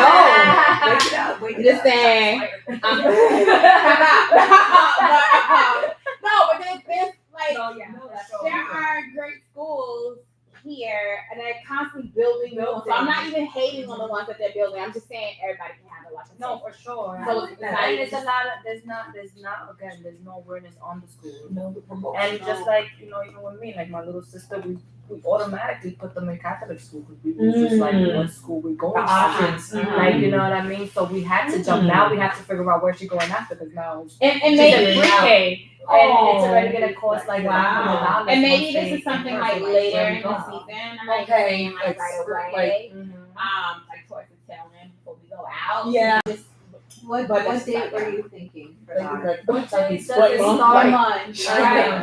No, wake it up, wake I'm it just up. saying. But there's like there are great schools here, and they're constantly building new. So I'm not even hating on the ones that they're building. I'm just saying everybody can have a lot. No, for sure. So And there's a lot of there's not again there's no awareness on the school. No promotion. And just like even with me, like my little sister, we automatically put them in Catholic school because we was just like what school we going The to. options. Like you know what I mean. So we had to jump. Now we have to figure out where she's going after because now and she's maybe in pre-K. And it's already gonna cost like wow. $100 And maybe once this they is something convert. like later There we in the go. season. I'm not Okay, saying like right away. Like towards the tail end before we go out. Yeah. Just, What but what it's date like were that. you thinking for Thank you, that? Greg. What day does What it month? start? Right. Month. Right.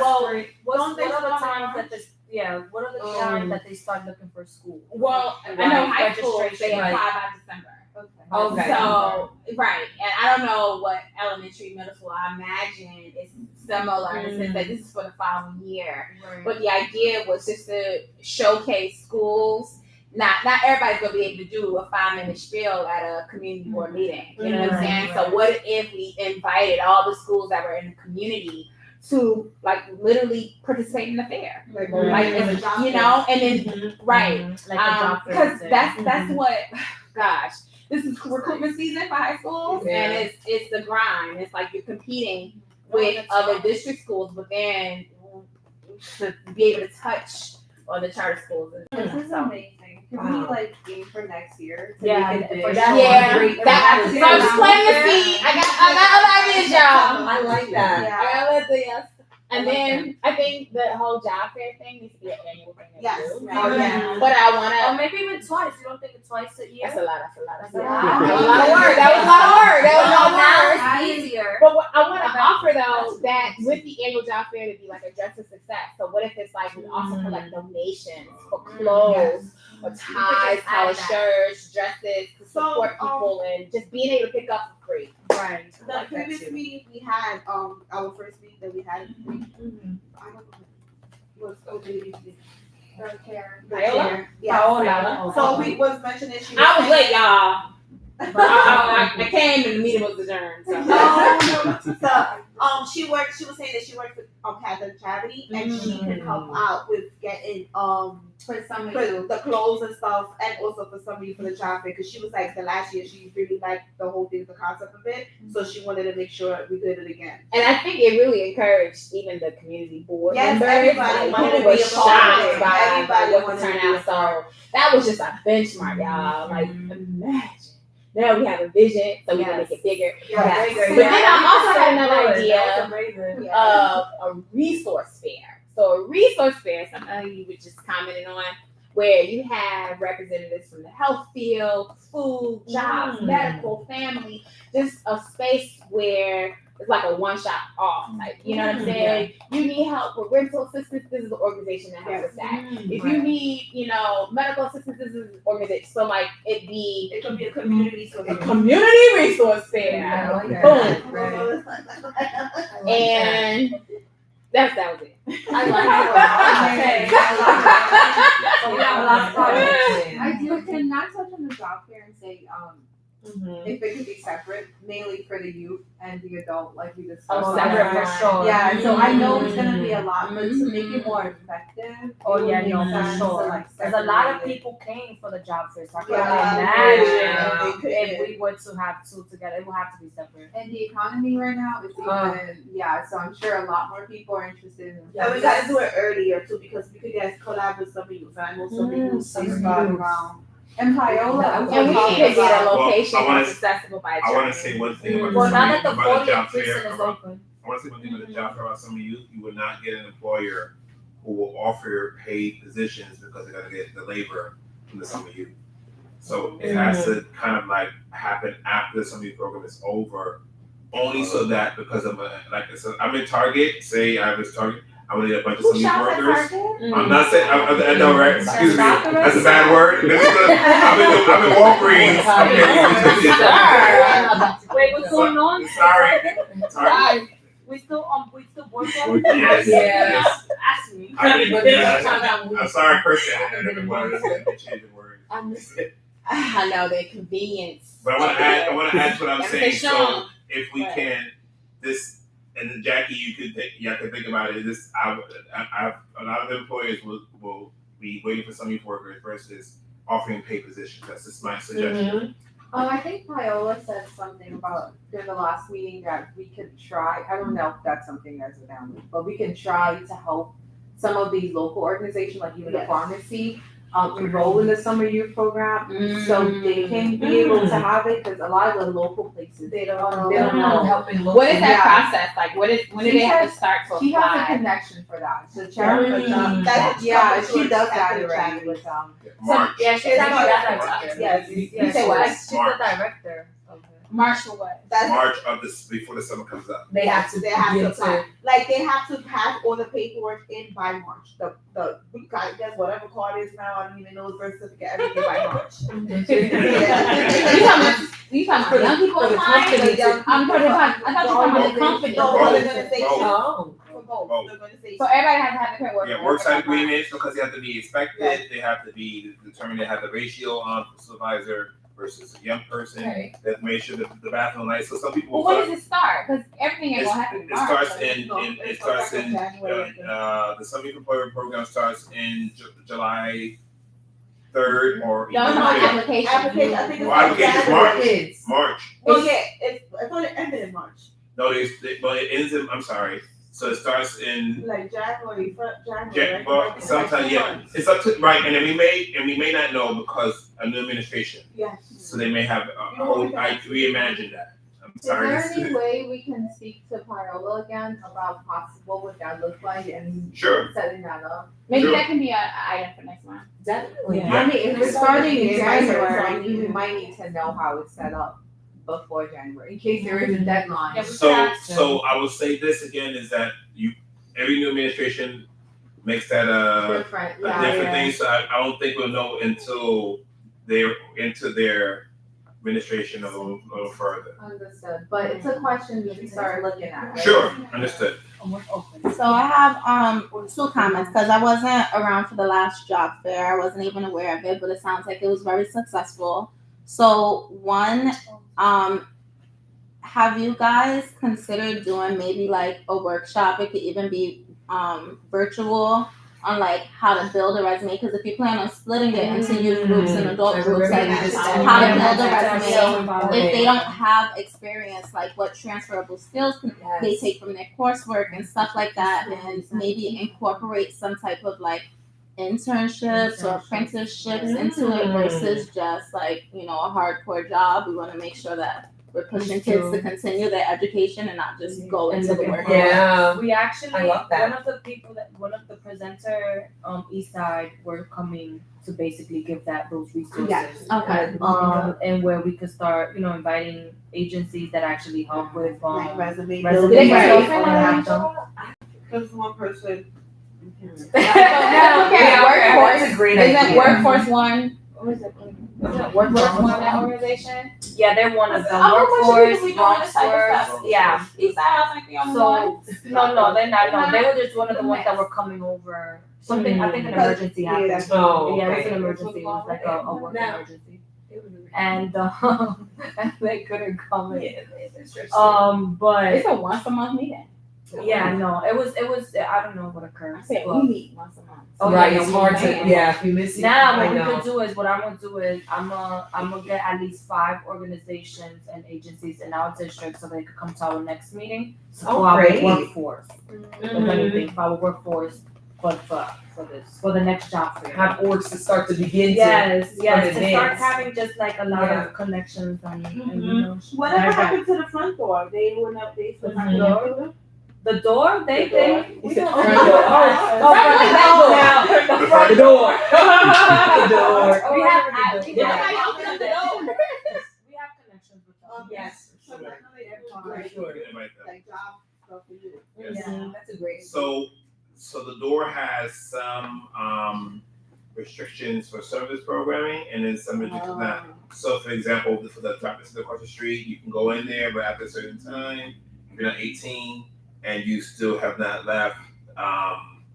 Well, What they are the start times in that this? Yeah. What are the times that they start looking for school? Well, I know Right. high school they apply Registration. by December. Okay. So right, and I don't know what elementary, middle school. I imagine it's similar in the sense that this is for the following year. Right. But the idea was just to showcase schools. Not everybody's gonna be able to do a 5-minute spiel at a community board meeting. You know what I'm saying? So what if we invited all the schools that were in the community to like literally participate in the fair? Like, Like you know, and then right. Like a job fair Because thing. that's what gosh. This is recruitment season for high schools, Yeah. and it's the grind. It's like you're competing with other district schools, but then to be able to touch on the charter schools. This is amazing. Can we Wow. like aim for next year? To Yeah, make it for big? sure. Yeah, Great. that, so I'm just planting the seed. I got other ideas, y'all. I like that. Yeah. I got other ideas. And I like then I think the whole job fair thing needs to be an annual thing. Yes. Too. Oh, yeah. But I Or wanna. maybe even twice. You don't think it's twice a year? That's a lot. That's a lot. That's That a was lot. a lot of work. That was a lot of work. That was a lot of work. Now it's easier. But what I want to offer though, that with the annual job fair to be like a dress to success. So what if it's like we also collect donations for clothes, or ties, just add collared that. shirts, dresses to So, support people and just being able to pick up for free. Right. The previous meeting we had, our first meeting that we had, I don't know, what's the baby's name? Her care. Viola? Yeah. Paola. So we was mentioning she was. I was saying- late, y'all. I came and the meeting was adjourned. So. Oh, no. So, she was saying that she worked with Catholic Charity and she can help out with getting For some of for you. the clothes and stuff, and also for somebody for the job fair, because she was like the last year she really liked the whole thing, the concept of it, so she wanted to make sure we did it again. And I think it really encouraged even the community board Yes, members. everybody like, wanted who to were be a part of shocked it. by Everybody what wanted the to be a turnout. So that was just a benchmark, y'all. Like imagine. Now we have a vision, so we can make it bigger. Yeah, Yes. bigger, But yeah. then I also had another That idea was amazing. of a resource fair. So a resource fair, something you were just commenting on, where you have representatives from the health field, food, jobs, medical, family, just a space where it's like a one-shop off. Like, you know what I'm saying? You need help with rental assistance, this is the organization that helps with that. If you need, medical assistance, this is the organization. So like it could be a community a community resource fair. I like that. Boom. Right. And that was it. I like that. Okay. So we have a lot of projects. I do cannot touch on the job fair and say, Mm-hmm. if it could be separate, mainly for the youth and the adult, like we discussed. Oh, separate for sure. Yeah, so I know it's gonna be a lot, but to make it more effective. Oh yeah, it no, would make for sense to, sure. like, There's a lot of separate it. people came for the job fair, so I can Yeah, imagine yeah. if we were to have two together, it would have to be separate. And the economy right now is even, so I'm sure a lot more people are interested in. And we gotta do it earlier too, because we could just collab with some of you, so I know some of you see around. And Paola. And we need to get a location Well, I wanna- that's accessible by I want to train. say one thing about Well, now that the about the 40th job fair. precinct is open. I want to say one thing about the job fair about some of you. You will not get an employer who will offer paid positions because they're going to get the labor from the some of you. So it has to kind of like happen after the summer youth program is over, only so that because I'm like I said, I'm in Target. Say I have this Target, I want to get a bunch of summer youth workers. I'm not saying I know, right? Excuse me, that's a bad word. I'm in Walgreens. Wait, what's going on? Sorry. We still work on it? Yes. Ask me. I'm sorry, Kirsten. I didn't want to change the word. I know the convenience. But I want to add to what I'm saying. So if we can, this, and then Jackie, you have to think about it. This, a lot of employers will be waiting for some youth workers versus offering paid positions. That's just my suggestion. I think Viola said something about during the last meeting that we could try, I don't know if that's something that's around, but we can try to help some of these local organizations, like even the pharmacy, enroll in the summer youth program, so they can be able to have it, because a lot of the local places, they don't know. What is that process like? When do they have to start to She has a apply? connection for that, so she does that already with March. Yeah, she's actually that director. Yes. You say what? She's the director. March for what? March of this before the summer comes up. They have to apply. Like they have to pass all the paperwork in by March. The I guess whatever card is now, I don't even know the birth certificate, everything by March. You talking about young people applying? I thought you were talking about the company. No, they're gonna say for both. They're gonna say So everybody has to have the paperwork. Yeah, worksite agreements because they have to be inspected. They have to be determined to have the ratio on supervisor versus a young person. Okay. That make sure that the bathroom lights. So some people. Well, when does it start? Because everything ain't gonna happen in It March. starts in the summer youth employment program starts in July 3rd or No, no, application. Application, I think it's application March. Well, yeah, I thought it ended in March. No, but it ends in. I'm sorry. So it starts in Like January. well, sometimes it's up to right, and then we may not know because a new administration. Yes. So they may have I reimagine that. I'm sorry. Is there any way we can speak to Viola again about what would that look like and Sure. setting that up? Maybe Sure. that can be an item for next month. Definitely. Yeah. I mean, if we're starting in January, January, we might need to know how it's set up before January, in case there is a deadline. So I will say this again is that every new administration makes that a Different, different thing. So I don't think we'll know until they're into their administration a little further. Understood, but it's a question we can start looking at, right? Sure, understood. So I have two comments because I wasn't around for the last job fair. I wasn't even aware of it, but it sounds like it was very successful. So one, have you guys considered doing maybe like a workshop? It could even be virtual on like how to build a resume. Because if you plan on splitting it into youth groups and adult groups, like how to build a resume, if they don't have experience, like what transferable skills can they take from their coursework and stuff like that, and maybe incorporate some type of like internships or apprenticeships into it versus just like, a hardcore job. We want to make sure that we're pushing kids to continue their education and not just go into the workforce. We actually, I love that. one of the presenter, Eastside, were coming to basically give those resources. Yes. Okay. And where we could start, inviting agencies that actually help with, resume building. Because one person. Workforce. That's a great Isn't idea. Workforce One? What is it? Workforce One, that organization? Yeah, they're one of them. Oh, Workforce, we doing this type of Workforce, stuff? yeah. Eastside House like the only So, one? no, they're not. No, they were just one of the ones that were coming over. Something, I think an emergency happened. Yeah, it was an emergency. It was like a work emergency. And they couldn't come in. But It's a once a month meeting. yeah, no, it was. I don't know what occurred. I said but- we meet once a month. Oh, Right, yeah, it's we hard to, can. if you miss it. Now I what we know. could do is what I'm gonna do is I'm gonna get at least 5 organizations and agencies in our district so they could come to our next meeting. Oh, for great. our workforce. If anything, for our workforce, but for the next job fair. Have orgs to start to begin to. Yes, to start advance. having just like a lot Yeah. of connections and Whatever happened to the front door? They were not based on the door. The door, they You said don't. front door. The front door. The door. We have So the door has some restrictions for service programming, and then some restrictions not. So, for example, for the traffic center across the street, you can go in there, but after a certain time, if you're not 18 and you still have not left,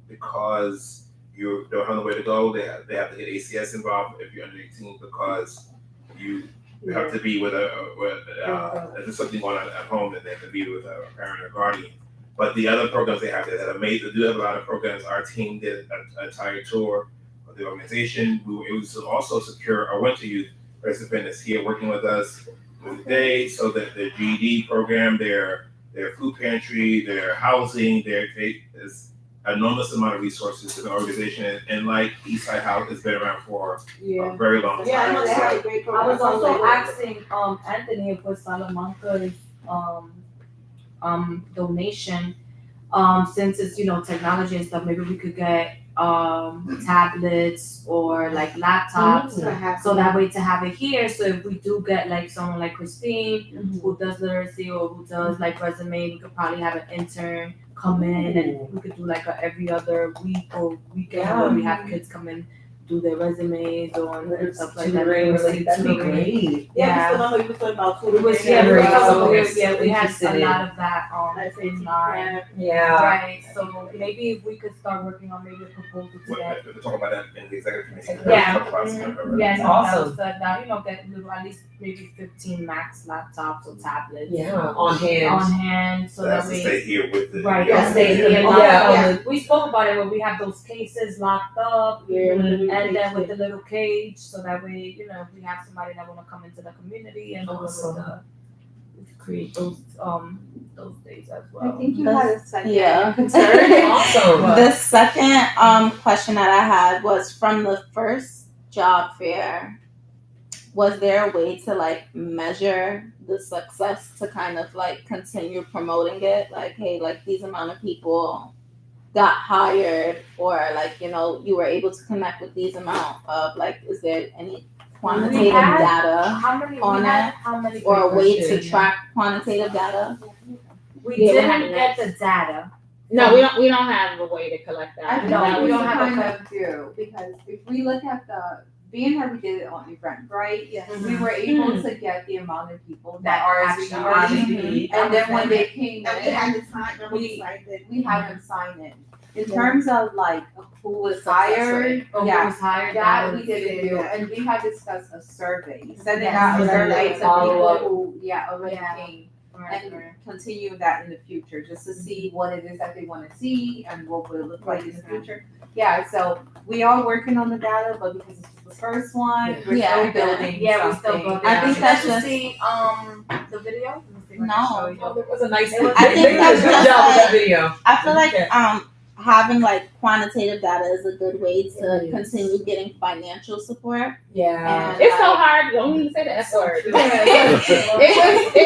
because you don't have nowhere to go, they have to get ACS involved if you're under 18 because you have to be with if there's something going on at home, and they have to be with a parent or guardian. But the other programs they have that are made, they do have a lot of programs. Our team did an entire tour of the organization. We were able to also secure our Winter Youth participant is here working with us today, so that their GED program, their food pantry, their housing, there's enormous amount of resources to the organization, and like Eastside House has been around for a very long time. Yeah, I know they have a great I was also asking Anthony if with Salamanca's donation, since it's technology and stuff, maybe we could get tablets or like laptops, so that way to have it here. So if we do get like someone like Christine who does literacy or who does like resume, we could probably have an intern come in, and we could do like a every other week or weekend where we have kids come in, do their resumes and stuff like that. That'd be great. Yeah, we was talking about we was we had a lot of that in our right. So maybe if we could start working on maybe a proposal to that. We'll talk about that in the executive committee. Yeah, awesome. That get at least maybe 15 max laptops or tablets. Yeah, on hand. So that we stay here with the right. Yeah, stay here. Yeah. We spoke about it when we have those cases locked up, and then with the little cage, so that way if we have somebody that want to come into the community and we could create those days as well. I think you had a second concern. Awesome. The second question that I had was from the first job fair. Was there a way to like measure the success to kind of like continue promoting it? Like, hey, like these amount of people got hired, or like you were able to connect with these amount of like, is there any quantitative data on it, or a way to track quantitative data? We didn't get the data. No, we don't have a way to collect that. I think we don't have a do, because if we look at being that we did it on Eventbrite, we were able to get the amount of people that RSVP'd, and then when they came in, we had them sign in. In terms of like who was hired, that we didn't do, and we had discussed a survey, sending out a survey to people who already came. And continue that in the future, just to see what it is that they want to see and what will it look like in the future. Yeah, so we are working on the data, but because it's the first one, we're still building. Yeah, we're still building. I think that's just see the video. No, it was a nice. I think that's good just job with that like, video. I feel like having like quantitative data is a good way to continue getting financial support. Yeah, and, it's so hard. Don't even say the F word. It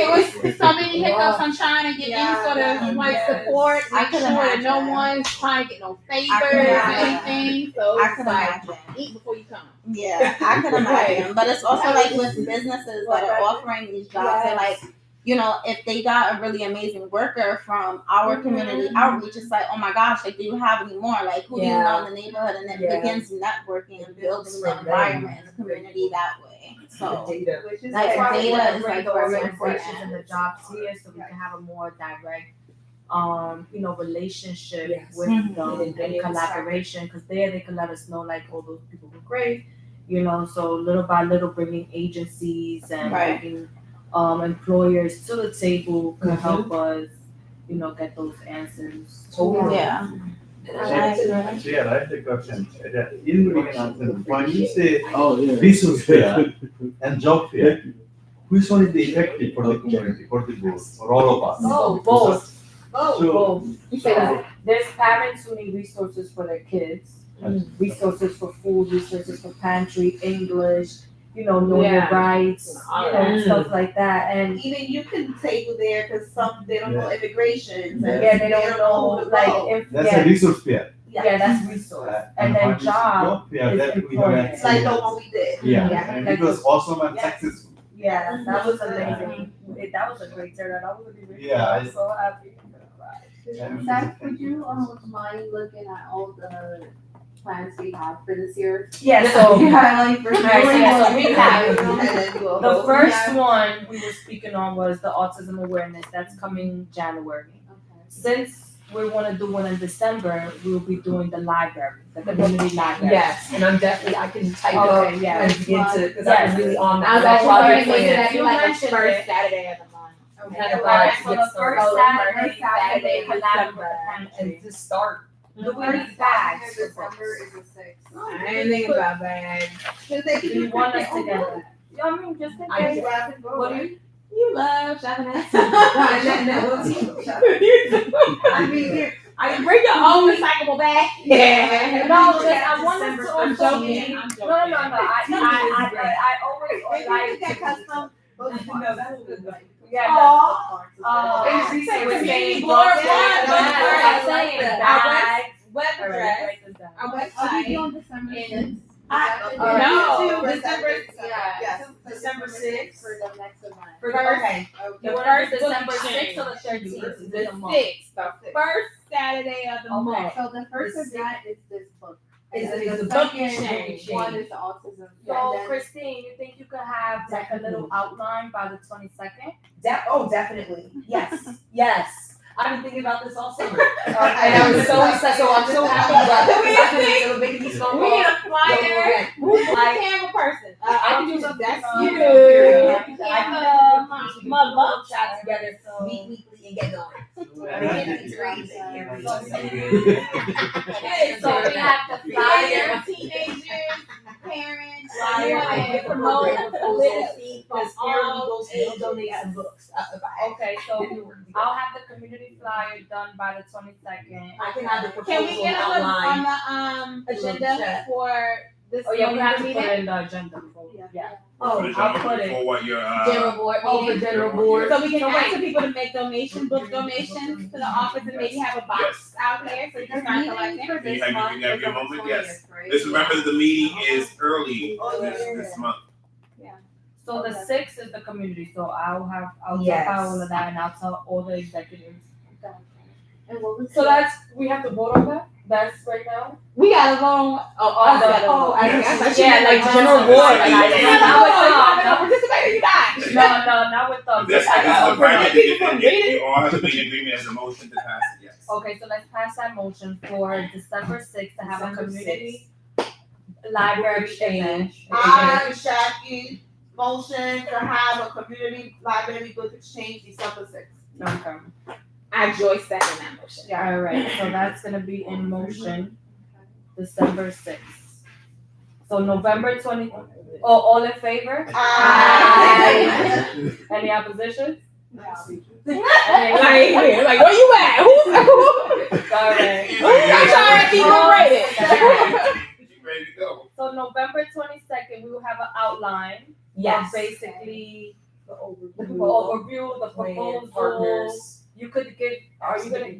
was so many hiccups on trying to get any sort of like support. I Make could sure that no imagine. one's trying to get no favors I could or imagine. anything. So I it's could like imagine. eat before you come. Yeah, I could imagine. But it's also like with businesses that are offering these jobs, and like, if they got a really amazing worker from our community outreach, it's like, oh my gosh, like, do you have any more? Like, who do you know in the neighborhood? And it begins networking and building the environment and the community that way. So, That's why we want is to bring like the very organizations important. and the jobs here, so we can have a more direct, relationship with them and collaboration. Because they can let us know like, oh, those people were great, So little by little, bringing agencies and bringing employers to the table can help us, get those answers. Yeah. So yeah, I have a question. Anybody can answer. When you say resource fair and job fair, which one is the effective for the community, for the board, for all of us? Oh, both. So, You say that. There's parents who need resources for their kids, resources for food, resources for pantry, English, know your rights, stuff like that. And even you can table there because some they don't know immigration. Yeah. they don't know that's a resource fair. Yeah, that's resource. And then job fair, is that we have employment. It's like the one we did. Yeah, and it was awesome and successful. Yeah, that was amazing. That was a great turnout. I was really Yeah, so happy. Zach, would you, mind looking at all the plans we have for this year? Yeah, so. You highlight for. Alright, so yeah, so we have, And then do a the vote. first one we were speaking on was the autism awareness, that's coming January. Since we wanna do one in December, we'll be doing the library, the community library. Yes, and I'm definitely, I can type Okay, up yeah. and begin to, because Yes. I'm really on I was that actually project going to say plan. that You like the mentioned first it. Saturday of the month. Kind of Alright, like so get the started. first Saturday, First Saturday we of collab with the December. pantry. And to start, Do we need bags for December books? is the 6th. I ain't thinking about that. Do you want us to get that? Yeah, I mean, just in I case. do. What do you? You love shopping at I mean, I bring your own recyclable bag. Yeah. No, just I wanted to I'm also joking. be. I'm joking. No. I always like. custom. No, that's good. Yeah. It's We say community saying blur books, one, I'm but saying our bags. web All right, address, write this down. our Are we website. doing December 6th? No, December. Yes. December 6th. For the next event. Okay. You The want first it December book 6th or the exchange. 13th? The 6th, the first Saturday of the Okay. month. So the first The event is this book. Is And the then book second exchange. one is the autism. So And then- Christine, you think you could have like a little outline by the 22nd? Definitely. Yes. Yes. I've been thinking about this all summer. And Okay. I was so excited. So I'm so happy about it. It was making me so We need a flyer. Who's the Like- camera person? I I can do that's something. you. Camera, my love shot together, meet weekly and get going. I mean, it's great. So we have the flyer. Teenagers, parents, Flyer. you want to promote literacy for Because all paralegals ages. will donate some books. Okay, so I'll have the community flyer done by the 22nd. I can have the Can proposal we get on outline. the agenda for this? Oh yeah, we have to meeting? put it in the agenda. Yeah. Oh, I'll put it. For what your, General board Oh, meeting. the general board. So we can So ask wait. the people to make donations, book donations to the office and maybe have a box out here so you can start collecting. Can you have your moment? Yes. Just remember that the meeting is early this month. So the 6th is the community, so I'll Yes. talk about all of that and I'll tell all the executives. And what was So that's, we have to vote on that? That's right now? We gotta vote on. On the- I thought you Yeah, meant like like general just- board. like, Like, yeah, yeah, now it's no, not- participate or you die. No, not with them. This is the private, you all have to be in agreement as a motion to pass it, yes. Okay, so let's pass that motion for December 6th to have a December community library event. I, Jackie, motion to have a community library book exchange December 6th. Okay. I Joyce second that motion. Yeah, all right, so that's gonna be in motion, December 6th. So November 20, all in favor? Aye. Any opposition? Like, where you at? Who's All right. I'm trying to keep it rated. You ready to go? So November 22nd, we will have an outline Yes. of basically the Overview. overview, the Plan, proposal. partners. You could give, are you gonna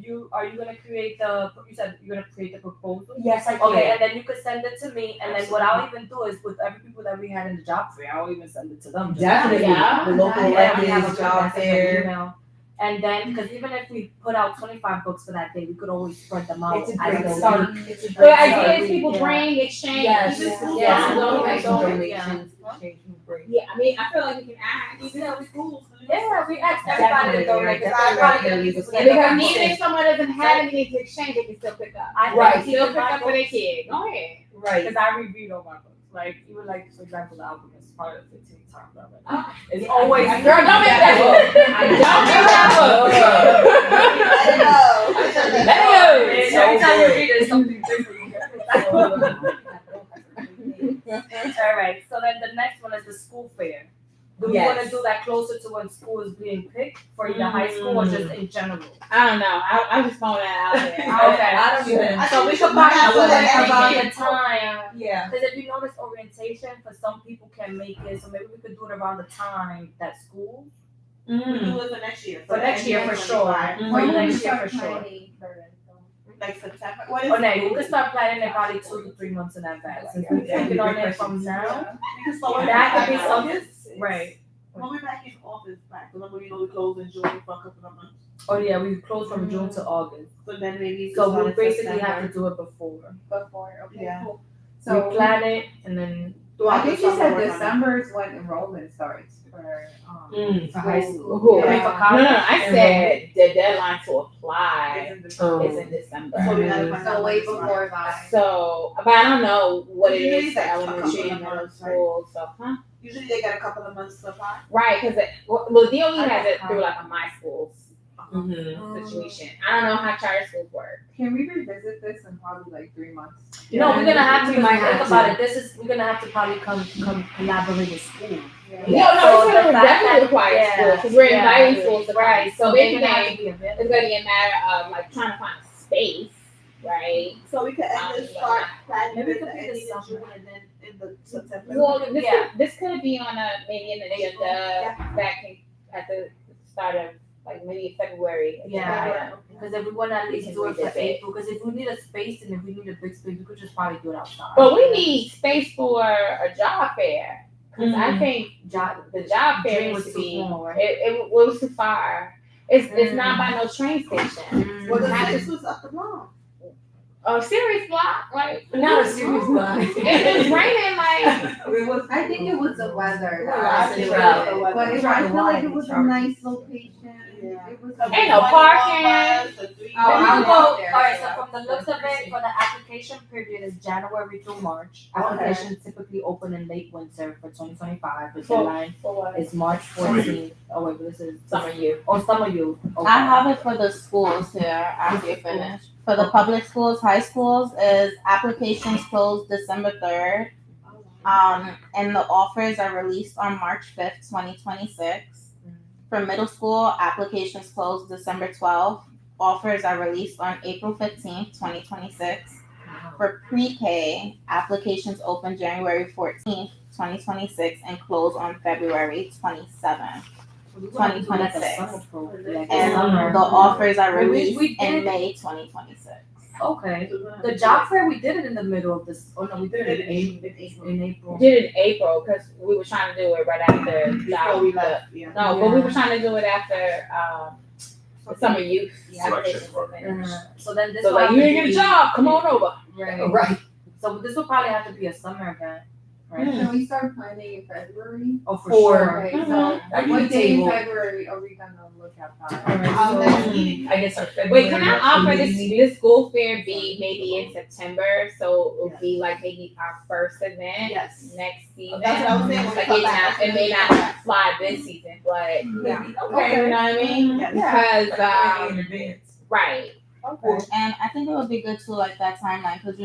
create you said you're gonna create the proposal? Yes, I can. Okay, and then you could send it to me, and then what I'll even do is with every people that we had in the job fair, I'll even send it to them. Definitely. Yeah. The local Yeah, we have elected a job message fair. email. And then, because even if we put out 25 books for that day, we could always spread them out. It's a as great a start. week. It's a The great idea is start. people Yeah. bring, exchange. Yes, Even schools yes, don't we'll make make some donations. donations. Exchange will bring. Yeah, I mean, I feel like we can ask. Even though schools. Yeah, we asked everybody to Definitely, donate. right, Because I probably definitely. gonna use And because even if someone doesn't have anything to exchange, they can still pick up. I Right. think Still even pick my up for their books- kid. Go ahead. Right. Because I reviewed all my books. Like, even like, for example, the Alchemist, part of 15 times. It's always. Girl, don't make that book. Don't make that book. Let it go. Every time you read it, it's something different. All right, so then the next one is the school fair. Do we want to Yes. do that closer to when school is being picked for either high school or just in general? I don't know. I just throwing that out there. Okay. I don't even. So we could I probably would do it have about to the time. Yeah. Because if you notice orientation, for some people can make it, so maybe we could do it around the time that school. We do it for next year. For next year for sure. For When do we next year start for sure. planning for it? Like September. What is Oh, no, you can start planning it probably 2 to 3 months in advance. Since we're thinking on it from now, We can start that could be back in something, August. right? When we're back in office, back, remember, we close in June for a couple of months. Oh yeah, we close from June to August. So then maybe. So we basically have to do it before. Okay, Yeah. cool. So So we plan it and then I think you said December. December is when enrollment starts for for high school. Who? I mean, for college. No, I said the deadline to apply Oh. is in December. So we gotta find So out way when it's before starts. that. So, but I don't know what it Usually is for it's like a elementary couple and of middle months, right? school. So, Usually they got a couple of months to apply. right? Because well, DOE has it through like a my schools situation. I don't know how charter schools work. Can we revisit this in probably like 3 months? No, we're gonna have to. We might Think have about to. it. This is we're gonna have to probably come collaborate with school. No, So it's the gonna fact definitely that- require yeah, schools because we're yeah, inviting schools to right. come. So they're gonna have basically, to be available. it's gonna be a matter of like trying to find a space, right? So we could end this start planning Maybe with it the could be ending this of summer. June and then in the September. Well, this Yeah. this could be on a maybe an agenda back at the start of like maybe February. Yeah, because if we want to at least can do it for revisit. April, because if we need a space and if we need a big space, we could just probably do it outside. But we need space for a job fair. Because I think the job fair Dream needs was to too be, small, right? it was too far. It's not by no train station. Well, the Have to- 6 was up the block. a serious block, like Not a serious block. It's raining like I think it was the weather. Yeah, I think it was But the weather. I feel like it was a nice location. Yeah. It was. Ain't no parking. I'll go. out there, Alright, so yeah. from the looks of it, for the application period is January to March. Applications typically open in late winter for 2025. The deadline for what? is March 14th. Oh wait, this is Summer youth. Oh, summer youth. Okay. I have it for the schools here after you finish. For the public schools, high schools is applications closed December 3rd. And the offers are released on March 5th, 2026. For middle school, applications closed December 12th. Offers are released on April 15th, 2026. For pre-K, applications open January 14th, 2026 and close on February 27th. 2026. And the offers are released in May 2026. Okay. The job fair, we did it in the middle of this. Oh no, we did it in April. Did it in April because we were trying to do it right after Before we left, yeah. No, but we were trying to do it after the summer youth Selection applications were program. finished. So then this So will like have you to didn't get a be- job, come on over. Right. Right. So this will probably have to be a summer event, right? Can we start planning in February? Oh, for sure. Okay, Mhm. so That what can be day in tabled. February are we gonna look at that? I guess our February. Wait, can I offer this school fair be maybe in September? So it'll be like maybe our first event Yes. next season. That's what I was saying, when we Like come it back. not, it may not fly this season, but Yeah. you know what I mean? Yes. Because In advance. right. And I think it would be good to like that timeline because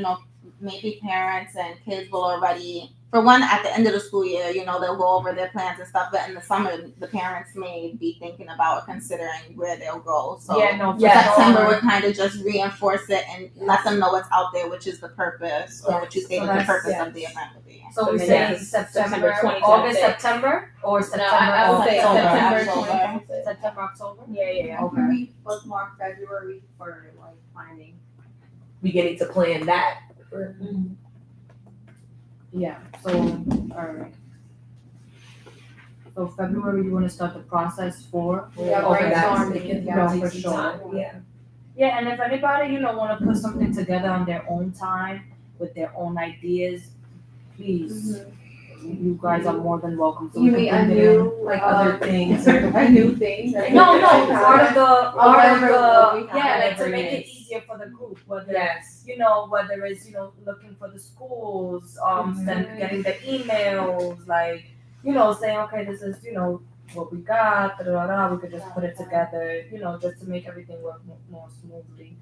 maybe parents and kids will already, for one, at the end of the school year, they'll go over their plans and stuff. But in the summer, the parents may be thinking about considering where they'll go. So Yeah, no, for September sure. would kind of just reinforce it and let them know what's out there, which is the purpose, or what you So stated the that's- purpose yes. of the event would be. So we So say maybe September, September August, 2026. September, or No, September, I would say October? September October. 2026. September, October. Yeah. And can we bookmark February for like planning? Beginning to plan that. Yeah. So alright. So February, you want to start the process for? Yeah, Okay, brainstorming, No, for Take some sure. time, yeah. Yeah, and if anybody, want to put something together on their own time with their own ideas, please, you guys are more than welcome to. You mean a new, Like other things. a new thing? No, part of whatever the, we have, yeah, like to whatever make it it is. easier for the group, whether, Yes. whether it's, looking for the schools, getting the emails, like, saying, okay, this is, what we got, we could just put it together, just to make everything work more smoothly.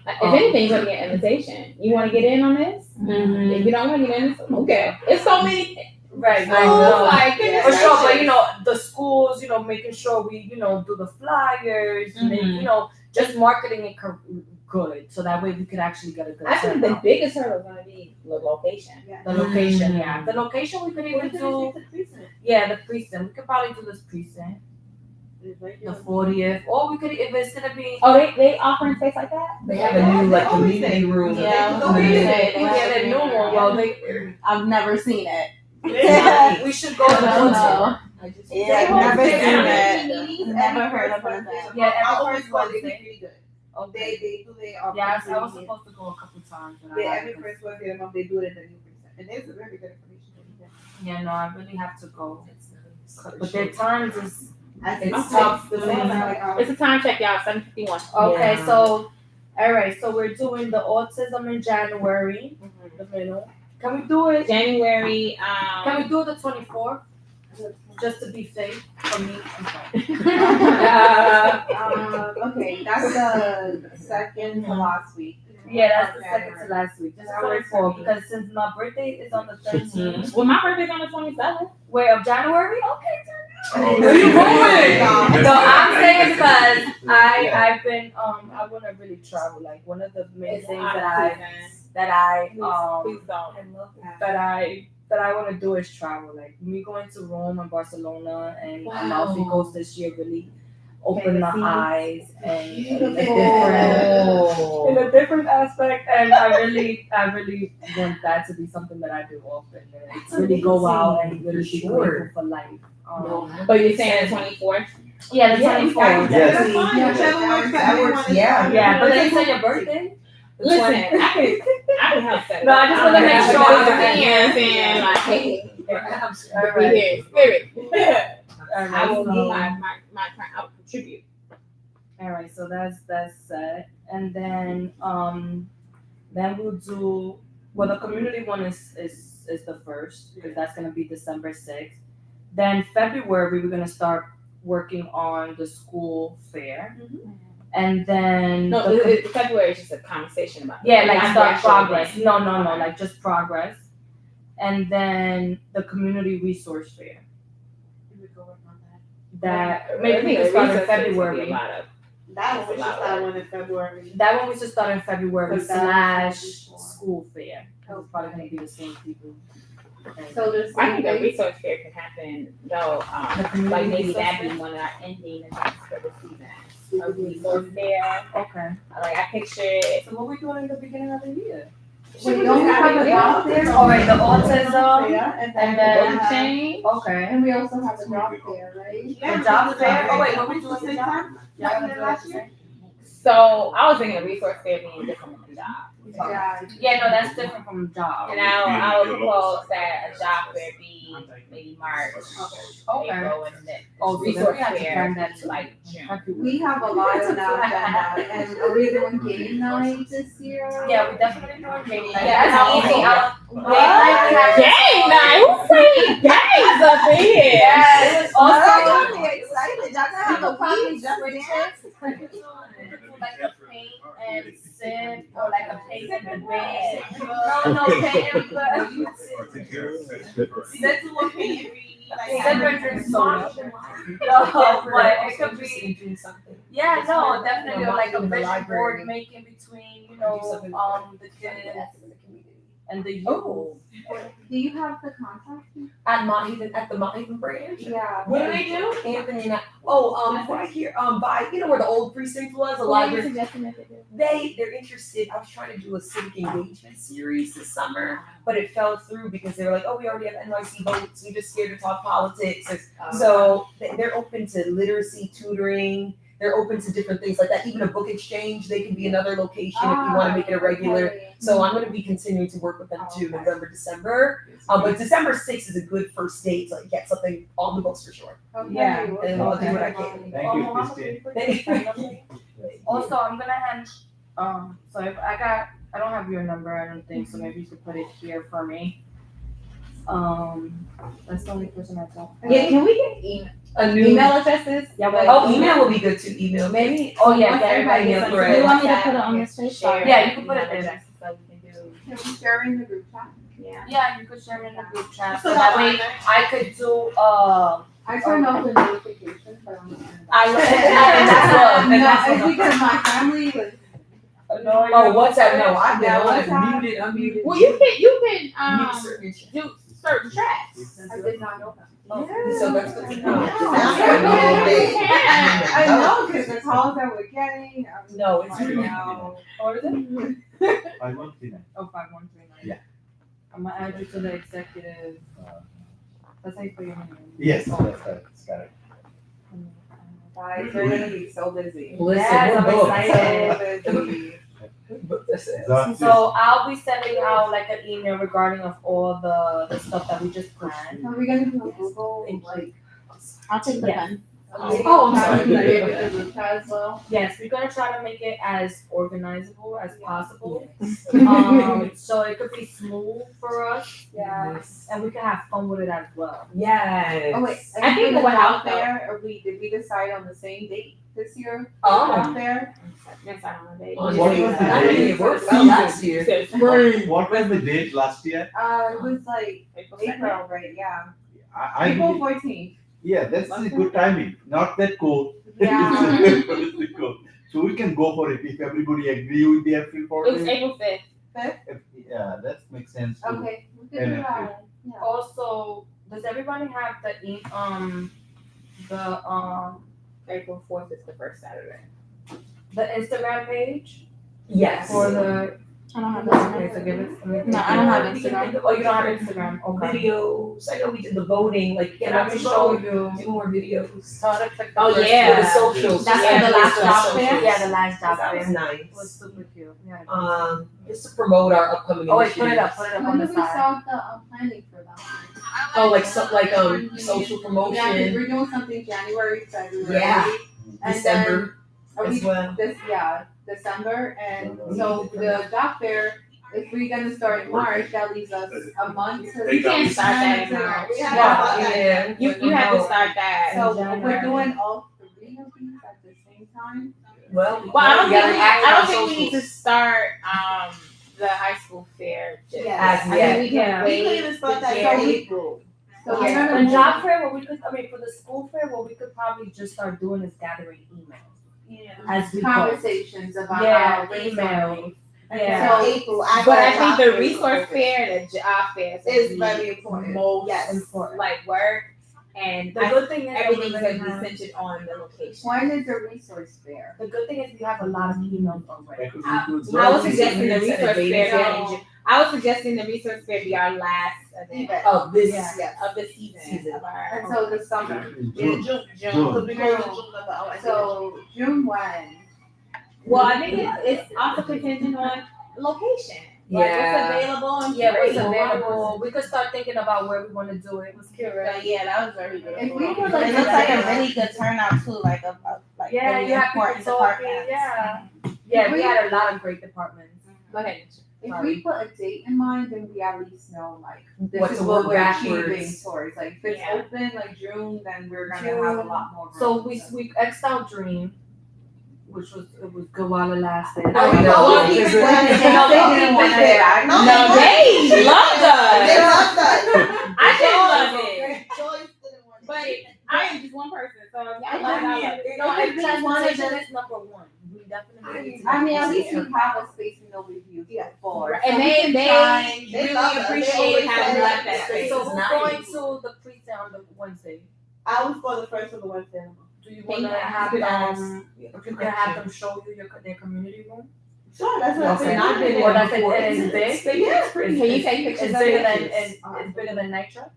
If anything, you're gonna get an invitation. You want to get in on this? If you don't want to get in, it's okay. It's so many. Right, Oh, like, for sure, but the schools, making sure we, do the flyers, and, just marketing it good, so that way we could actually get a good I think the turnout. biggest hurdle is gonna be the location. The location, yeah. The location we could even do. Yeah, the precinct. We could probably do this precinct. The 40th, or we could if it's gonna be. Oh, they offering space like that? They have a new like community room. Yeah, Yeah, the new one. Well, I've never seen it. we should go to I don't know. I just. Yeah, I've never seen it. Never heard of it. Yeah, every always first go, they do Wednesday. really good. Okay. They do their. Yeah, I was supposed to go a couple times. But They, I every haven't. first Wednesday of the month, they do it in the new precinct, and there's a very good information that you get. Yeah, no, I really have to go. But their times is It's tough. It's a time check, y'all. 7:51. Okay, Yeah. so all right, so we're doing the autism in January, the middle. Can we do it? January. Can we do it the 24th? Just to be safe for me. I'm sorry. Okay, that's the second to last week. Yeah, that's the second to last week. Just 24 because since my birthday is on the 13th. Well, my birthday's on the 27th. Wait, of January? Okay. Oh, Where you going? yeah. No, I'm saying because I've been I want to really travel. Like one of the main things that I want to do is travel. Like me going to Rome and Barcelona and Amalfi Coast this year really opened my eyes and in a different aspect. And I really want that to be something that I do often. And it's really go out and really be grateful for life. But you're saying the 24th? Yeah, the 24th. Yes. That works. Yeah, but then you said your birthday? Listen, I can help that. No, I just want to make sure I'm here. Like, hey, be here, spirit. I will do my I will contribute. All right, so that's set, and then we'll do the community one is the first because that's gonna be December 6th. Then February we're gonna start working on the school fair, and then February is just a conversation about start progress. No, like just progress, and then the community resource fair. That maybe we can start in February. That one we should start one in February. That one we should start in February But that was / school fair. It's probably gonna be the same people. So there's I think a resource fair can happen though. Like maybe that be one of our ending events for the season. A resource fair. Okay. Like I picture it. So what we doing in the beginning of the year? We don't have a job fair. All right, the autism, and and then then okay. And we also have a job fair, right? The job fair. Oh wait, what we doing the job? Last year? So I was thinking a resource fair being different from the job. Yeah, no, that's different from job. And I would propose that a job fair be maybe March, Okay. April, and then Oh, so resource then we have to fair plan that too. like June. We have a lot on our agenda, and are we doing game night this year? Yeah, we definitely doing game night. Yeah, That's easy. What? Game night? Who's playing games up in here? Yes. Also, Also, I'm excited. Y'all gonna have a probably party switch it. Like a paint and sip, or like a paint and debate. No, paint and sit to a paint and drink soda. No, but it could be. Yeah, no, definitely like a vision board making between the kids and the youth. Do you have the contact? At the Mount Haven branch. Yeah. What do they do? Anthony and I. Right here, by where the old precinct was, a library. They're interested. I was trying to do a civic engagement series this summer, but it fell through because they were like, oh, we already have NYC votes. We're just scared to talk politics. So they're open to literacy tutoring. They're open to different things like that. Even a book exchange, they can be another location if you want to make it a regular. Okay. So I'm going to be continuing to work with them too, November, December. But December 6th is a good first date to get something on the books for sure. Okay. Yeah. And I'll do what I can. Thank you, Christine. Also, I'm gonna hand. So if I don't have your number. I don't think so. Maybe you could put it here for me. That's the only person I talk. Yeah, can we get email addresses? Yeah, Email will be good too. Email. Maybe. Oh yeah, Once everybody gets Do thread. you want me to put it on this page? Yeah, you can put it there. So we can do. Can we share in the group chat? Yeah, you could share it in the group chat. So that way I could do I turn off the notifications, but I'm not. that's No, it's because my family was. Oh, WhatsApp? No, I've been Yeah, on WhatsApp. unmuted. Well, you can Mute certain do certain tracks. I did not know that. So that's good to know. I know, because the calls that we're getting. No, it's right really now. Or is it? 5139. Oh, 5139. Yeah. I'm gonna add you to the executive. That's how you put your name. Yes, that's correct, that's correct. Guys, they're gonna be so busy. Listen, Yes, I'm we're both. excited. So busy. So I'll be sending out like an email regarding of all the stuff that we just planned. Are we gonna do a Google, like? I'll take the Yes. pen. Oh, I'm sorry. The group chat as well? Yes, we're gonna try to make it as organizable as possible. So it could be smooth for us. Yes. And we can have fun with it as well. Yes. Oh wait, I think the what job helped, though- fair, did we decide on the same date this year? Oh. Job fair? Yes, I don't know. What was the date? It worked well last year. What was the date last year? It was like April, right, yeah. I April believe- 14th. Yeah, that's a good timing, not that cold. Yeah. It's the cold. So we can go for it if everybody agree with the April It 14th. was April 5th. Yeah, that makes sense too. Okay, we could And do April. that. Yeah. Also, does everybody have April 4th is the first Saturday. the Instagram page Yes. for the? I don't have Okay, so Instagram. give it. No, I don't have Instagram. Oh, you don't have Instagram. Okay. Videos. I know we did the voting. Like, Can can I I show show you? do more videos? So to click the Oh, first yeah. one. The socials. That's Yeah, for the last job fair? Yeah, the last job That fair. was nice. It was super cute. Yeah. Just to promote our upcoming Oh wait, put it initiatives. up. Put it up When on do the we side. start the planning for that? Oh, like social Yeah, 'cause promotion. we're doing something January, February. Yeah. And December then, as well. December, and so the job fair, if we're gonna start in March, that leaves us a month to. We can't start that in to- March. We have Yeah, to start that. yeah. You have to start that. So in January. we're doing all three of these at the same time? Well, Well, I don't we gotta think act I on don't think we need to socials. start the high school fair. Just Yes. As I yet. think we Yeah. can We wait. could even start that Yeah. in April. So we're Yeah, gonna the job fair, what we could, for the school fair, what we could probably just start doing is gathering emails. As we go. conversations about Yeah, how we're emails. doing. Yeah. So April, But I think the resource fair and the job fair is very important. Most Yes. important. Like work and The good thing is everything's that gonna we're gonna be centered on the location. When is the resource fair? The good thing is we have a lot of emails already. I was suggesting the resource fair. So- Be, I was suggesting the resource fair be our last event Event. Of this. Yes. of the season. Of our, And so the summer. June. So June when? well, I think it's also contingent on location. Like Yeah. what's available and Yeah, free. what's available. We could start thinking about where we want to do it. Yeah, that was very good. If we It were looks like- like a really good turnout too, like a like Yeah, really you have important people talking. departments. Yeah. Yeah, we had a lot of great departments. Go ahead. If we put a date in mind, then we at least know like this What is to what work we're backwards. achieving towards. Like if it's Yeah. open like June, then we're gonna have a lot more. So room. we X'd out Dream, which was it was good while it lasted. Oh, we know. all keep it Is it- going. Is They it- didn't want it. No, they loved us. They loved us. I didn't love it. But I am just one person, so if y'all love it, I love it. No, I just wanted transportation to- is number one. We definitely need to. I mean, at least we have a space we know we've used before. And So we they can try- really love us. They appreciate always having said left that that space. So It's who's nice. going to the pre-sale on the Wednesday? I was for the first of the Wednesday. Do you Can want to you have ask them? You can have them show you their community room. Sure, that's what Okay. I I've been said. there Or that's before. it is big. Yeah, it's pretty. Can you take pictures It's of bigger it? than it's bigger than Nitro.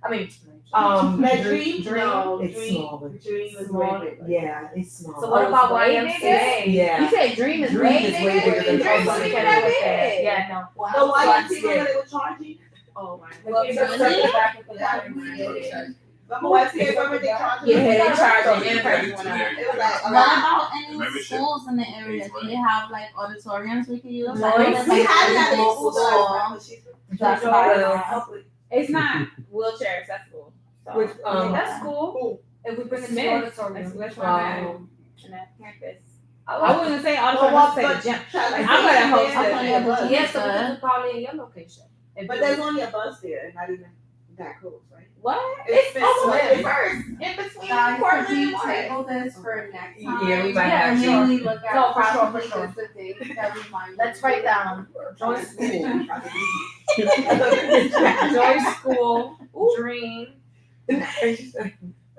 I mean, That Dream. It's smaller. Dream is Small. small. Yeah, it's small. So what about way YMCA? Yeah. You said Dream is Dream way is bigger. way bigger than Dream Dream. is that big. Yeah, no. The Well, YMCA when they were charging. Oh my. Well, Maybe so- circle back with the Yeah. YMCA. Remember YMCA, remember they charged? Yeah, they charge So an it's in-person connected to one. their- It was like, What around. about any Membership. schools in the area? Do they have like auditoriums we could use? No, I know it's- there's, We like, had that in local school. That's Well, It's not wheelchair accessible. So. Which, That's cool. If we bring it to the Smith. auditorium. That's where I'm um, at. In that campus. I I wouldn't say auditorium, Well, I would but- say the gym. Like, I'm gonna host I'm it. gonna host it. Yes, so we could do probably in your location. If But you- there's only a bus there, not even that close, right? What? It's It's over Smith. first. In between Guys, Portland could and we Morris. table this for next time? Yeah, we might Yeah, have And to. then we look at No, for sure, possibly for sure. just a date that we might. Let's write down Joy School. Joy Joy School, Dream.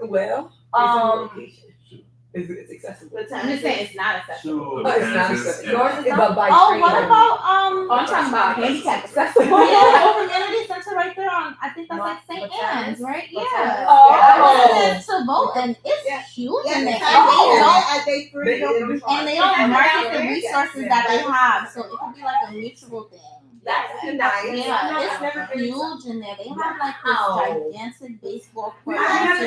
Well, it's accessible. I'm just saying it's not accessible. So, It's not accessible. Yours is But not? by Oh, train, what like- about Oh, I'm talking about handicap accessible. yeah, the community center right there on I think that's like St. Botanics? Anne's, right? Botanics? Yeah. Oh. I went to vote and it's huge in there. And they don't market the resources that they have, so it could be like a mutual thing. That's nice. Yeah, I've never it's been huge in there. They have like this Oh. gigantic baseball court. We had a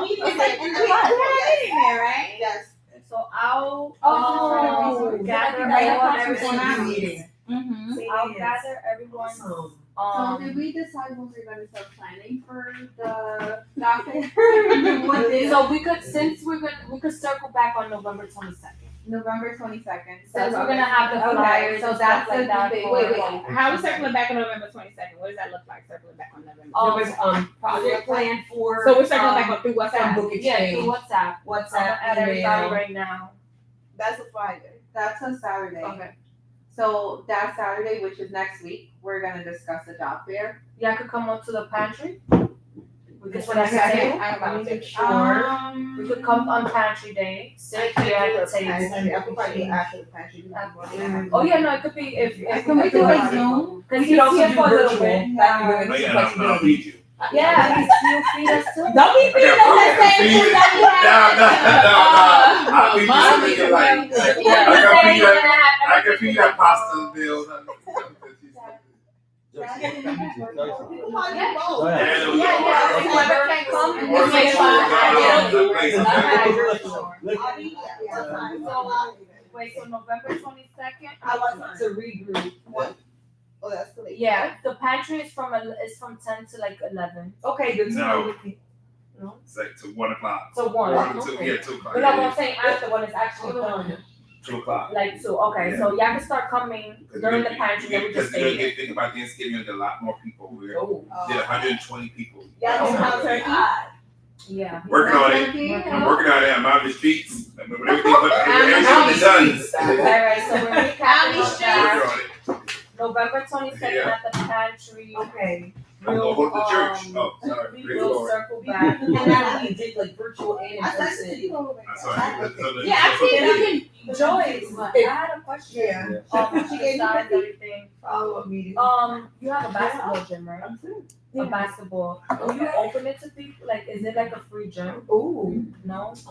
meeting. It's like in the We had front. it in there, right? Yes. So I'll Right gather everyone, across from everyone. St. Andrews. Mm-hmm. I'll gather everyone. So Um, did we decide when we're gonna start planning for the job fair? What day? so we could, since we could circle back on November 22nd. November 22nd. Since we're gonna have the flyers so and that's stuff like the that. debate. for- Wait. How are we circling back on November 22nd? What does that look like? Circling back on November. There was project plan for. So we're circling back on through From WhatsApp. Book Yeah, Exchange. through WhatsApp. I'm gonna WhatsApp, add everybody email. right now. That's a Friday. That's a Saturday. Okay. So that Saturday, which is next week, we're gonna discuss the job fair. Y'all could come up to the pantry. We could This sit one at the second. table. I'm about to Sure. We could come on pantry day, sit here at the table. I could probably do after the pantry. Oh yeah, no, it could be if Can we do a Zoom? Cause We he's could also here do for a little virtual. bit. That would Oh, give us yeah, some and I'll flexibility. feed you. Yeah, you feed us too. Don't be feeding us the same food that we had. I'll feed you something you like. I can feed you that pasta meal. Whoever can come, we'll make sure Wait, so November 22nd? To regroup. Oh, that's the late. Yeah, the pantry is from 10 to like 11. Okay, good. No. No. It's like to 1 o'clock. So 1. Yeah, 2 o'clock. But no, what I'm saying after when it's actually done. 2 o'clock. Like 2. Okay, so y'all can start coming during the pantry, then we just Because stay here. think about Thanksgiving, there's a lot more people. We did Oh. 120 people. Y'all don't have turkey? Yeah. Working on it. I'm working on it. I'm out in the streets. But everything is done. Alright, so we're recapping that. Working on it. November 22nd Yeah. at the pantry. Okay. I'm going to the church. Oh, sorry. We will circle back. And now we did like virtual and in I said person. to you over I'm sorry. So Yeah, I think we can, Joyce, I had a question. Yeah. She decides everything. Follow-up meeting. You have a basketball gym, right? A basketball. Do you open it to people? Like, is it like a free gym? Ooh. No? It's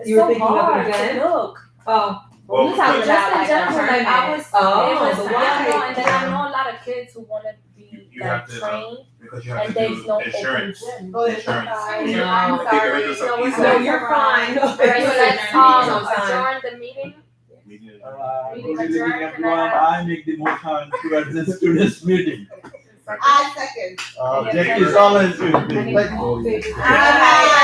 You were so thinking of an hard event? to look. Oh. Well, You're talking Just about in like general, a like I was, Oh, it was, the I one- know, and then I know a lot of kids who want to be You like have to, trained, because you have and to there's do no insurance. open gym. Oh, Insurance. I'm Yeah. sorry. I think I read something. No, No, you're fine. Alright, so let's adjourn the meeting. Good evening, everyone. I make the motion to adjourn students' meeting. I second. Jackie is always with me. Any- Oh, yeah. Aye.